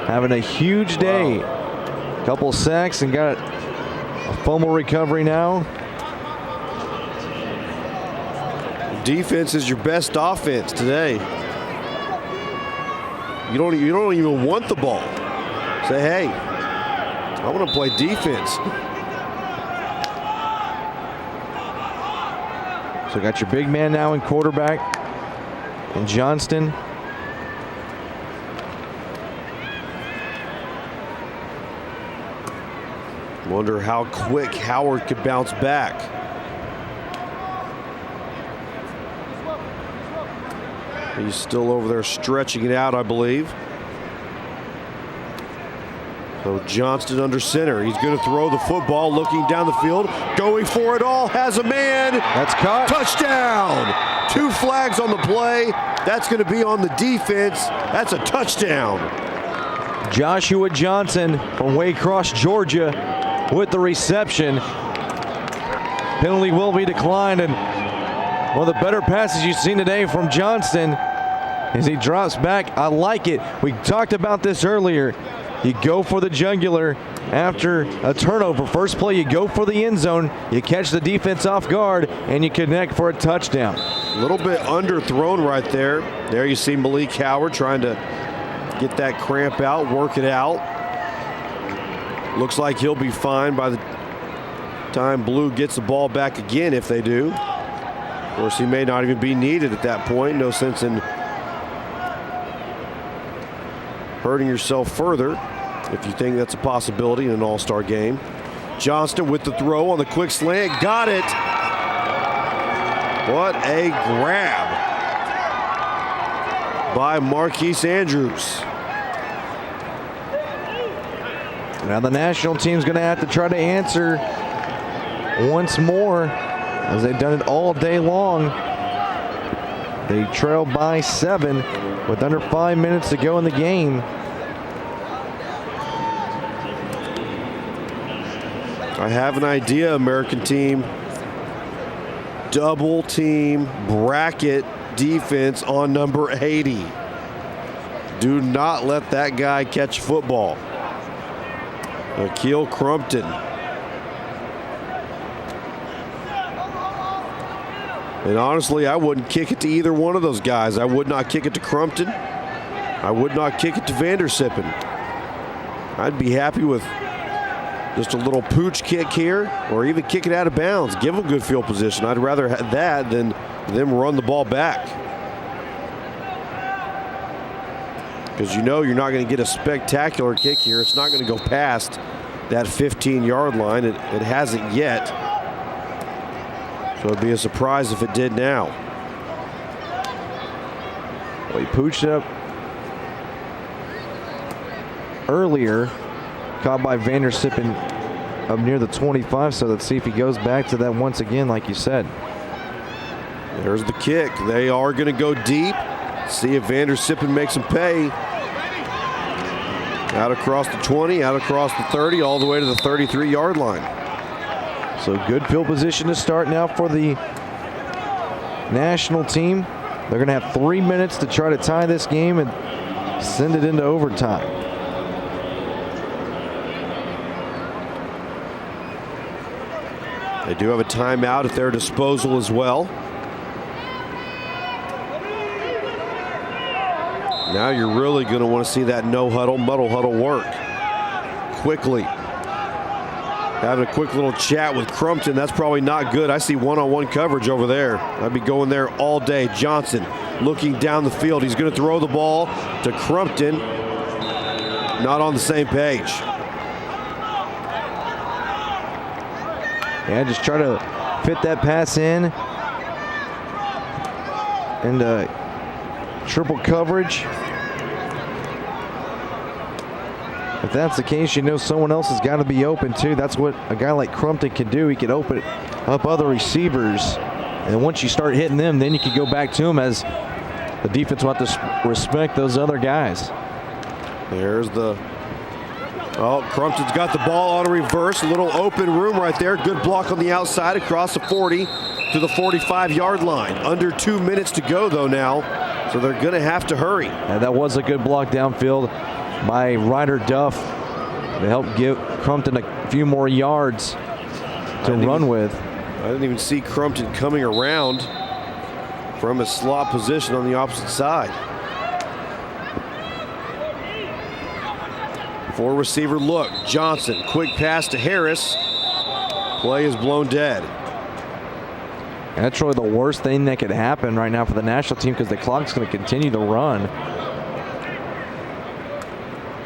Having a huge day. Wow. Couple sacks and got a fumble recovery now. Defense is your best offense today. You don't even want the ball. Say, hey, I want to play defense. So got your big man now in quarterback in Johnston. Wonder how quick Howard could bounce back. He's still over there stretching it out, I believe. So Johnston under center. He's going to throw the football, looking down the field, going for it all, has a man. That's caught. Touchdown. 2 flags on the play. That's going to be on the defense. That's a touchdown. Joshua Johnson from Waycross, Georgia, with the reception. Penalty will be declined, and one of the better passes you've seen today from Johnston as he drops back. I like it. We talked about this earlier. You go for the jugular after a turnover. First play, you go for the end zone. You catch the defense off guard, and you connect for a touchdown. A little bit underthrown right there. There you see Malik Howard trying to get that cramp out, work it out. Looks like he'll be fine by the time Blue gets the ball back again, if they do. Of course, he may not even be needed at that point. No sense in hurting yourself further if you think that's a possibility in an all-star game. Johnston with the throw on the quick slant. Got it. What a grab by Marquise Andrews. Now the national team's going to have to try to answer once more, as they've done it all day long. They trail by 7 with under 5 minutes to go in the game. I have an idea, American team. Double team bracket defense on number 80. Do not let that guy catch football. Akil Crumpton. And honestly, I wouldn't kick it to either one of those guys. I would not kick it to Crumpton. I would not kick it to Vandersippen. I'd be happy with just a little pooch kick here, or even kick it out of bounds. Give them good field position. I'd rather have that than them run the ball back. Because you know you're not going to get a spectacular kick here. It's not going to go past that 15-yard line. It hasn't yet. So it'd be a surprise if it did now. Well, he pooched up earlier. Caught by Vandersippen up near the 25, so let's see if he goes back to that once again, like you said. There's the kick. They are going to go deep. See if Vander Sippen makes them pay. Out across the 20, out across the 30, all the way to the 33-yard line. So good field position to start now for the national team. They're going to have 3 minutes to try to tie this game and send it into overtime. They do have a timeout at their disposal as well. Now you're really going to want to see that no huddle, muddle huddle work quickly. Having a quick little chat with Crumpton. That's probably not good. I see one-on-one coverage over there. I'd be going there all day. Johnson looking down the field. He's going to throw the ball to Crumpton. Not on the same page. Yeah, just try to fit that pass in. And triple coverage. If that's the case, you know someone else has got to be open too. That's what a guy like Crumpton can do. He can open up other receivers. And once you start hitting them, then you can go back to them as the defense will have to respect those other guys. There's the... Oh, Crumpton's got the ball on a reverse. A little open room right there. Good block on the outside across the 40 to the 45-yard line. Under 2 minutes to go, though, now. So they're going to have to hurry. And that was a good block downfield by Ryder Duff to help give Crumpton a few more yards to run with. I didn't even see Crumpton coming around from his slot position on the opposite side. Four receiver look. Johnson, quick pass to Harris. Play is blown dead. And that's really the worst thing that could happen right now for the national team because the clock's going to continue to run.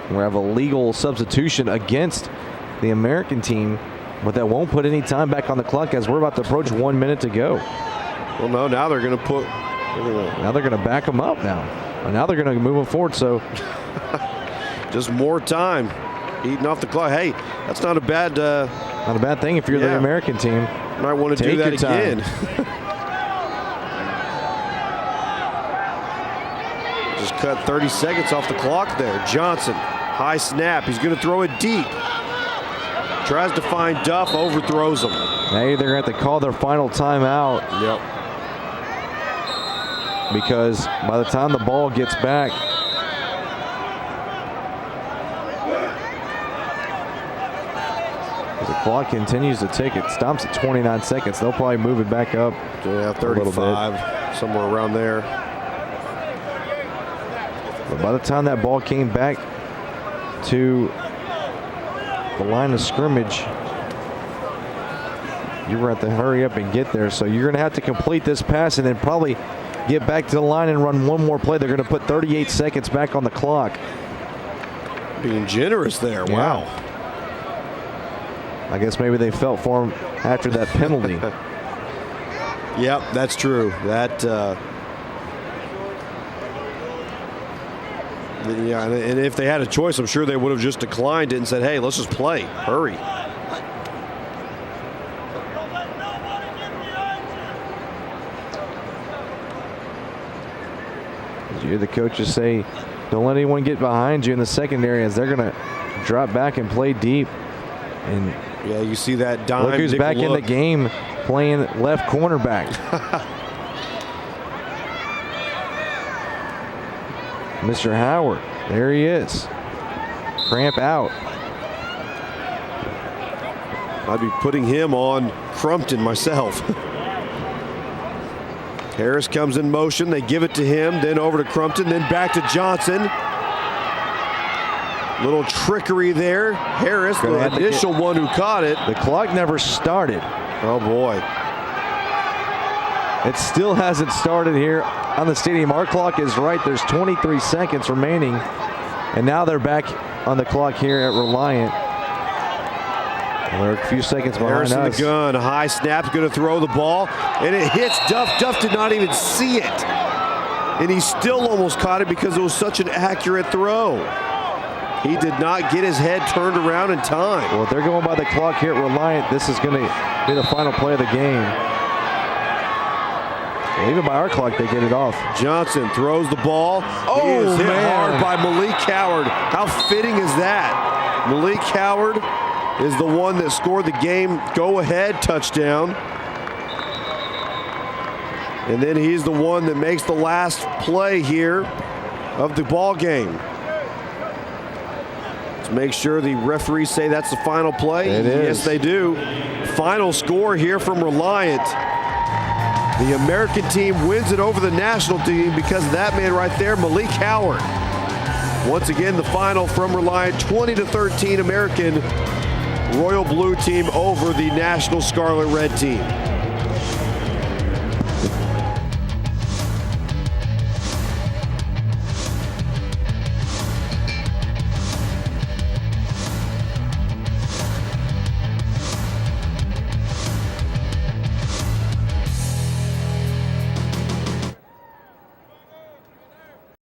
We have a legal substitution against the American team, but that won't put any time back on the clock as we're about to approach 1 minute to go. Well, no, now they're going to put... Now they're going to back them up now. And now they're going to move them forward, so... Just more time eating off the clock. Hey, that's not a bad... not a bad thing if you're the American team. Might want to do that again. Just cut 30 seconds off the clock there. Johnson, high snap. He's going to throw it deep. Tries to find Duff, overthrows him. Hey, they're going to have to call their final timeout. Yep. Because by the time the ball gets back, the clock continues to tick. It stops at 29 seconds. They'll probably move it back up. Yeah, 35, somewhere around there. But by the time that ball came back to the line of scrimmage, you were at to hurry up and get there. So you're going to have to complete this pass and then probably get back to the line and run one more play. They're going to put 38 seconds back on the clock. Being generous there. Yeah. Wow. I guess maybe they felt for him after that penalty. Yep, that's true. That, yeah, and if they had a choice, I'm sure they would have just declined it and said, hey, let's just play. Hurry. You hear the coaches say, don't let anyone get behind you in the secondary as they're going to drop back and play deep. And yeah, you see that dime. Look who's back in the game playing left cornerback. Mr. Howard, there he is. Cramp out. I'd be putting him on Crumpton myself. Harris comes in motion. They give it to him, then over to Crumpton, then back to Johnson. Little trickery there. Harris, the initial one who caught it. The clock never started. Oh, boy. It still hasn't started here on the stadium. Our clock is right. There's 23 seconds remaining. And now they're back on the clock here at Reliant. They're a few seconds behind Harris in us. the gun. High snap, going to throw the ball. And it hits Duff. Duff did not even see it. And he still almost caught it because it was such an accurate throw. He did not get his head turned around in time. Well, if they're going by the clock here at Reliant, this is going to be the final play of the game. Well, even by our clock, they get it off. Johnson throws the ball. Oh, he is hit man. hard by Malik Coward. How fitting is that? Malik Coward is the one that scored the game go-ahead touchdown. And then he's the one that makes the last play here of the ball game. Let's make sure the referees say that's the final play. It is. Yes, they do. Final score here from Reliant. The American team wins it over the national team because of that man right there, Malik Howard. Once again, the final from Reliant, 20-13 American Royal Blue team over the National Scarlet Red team.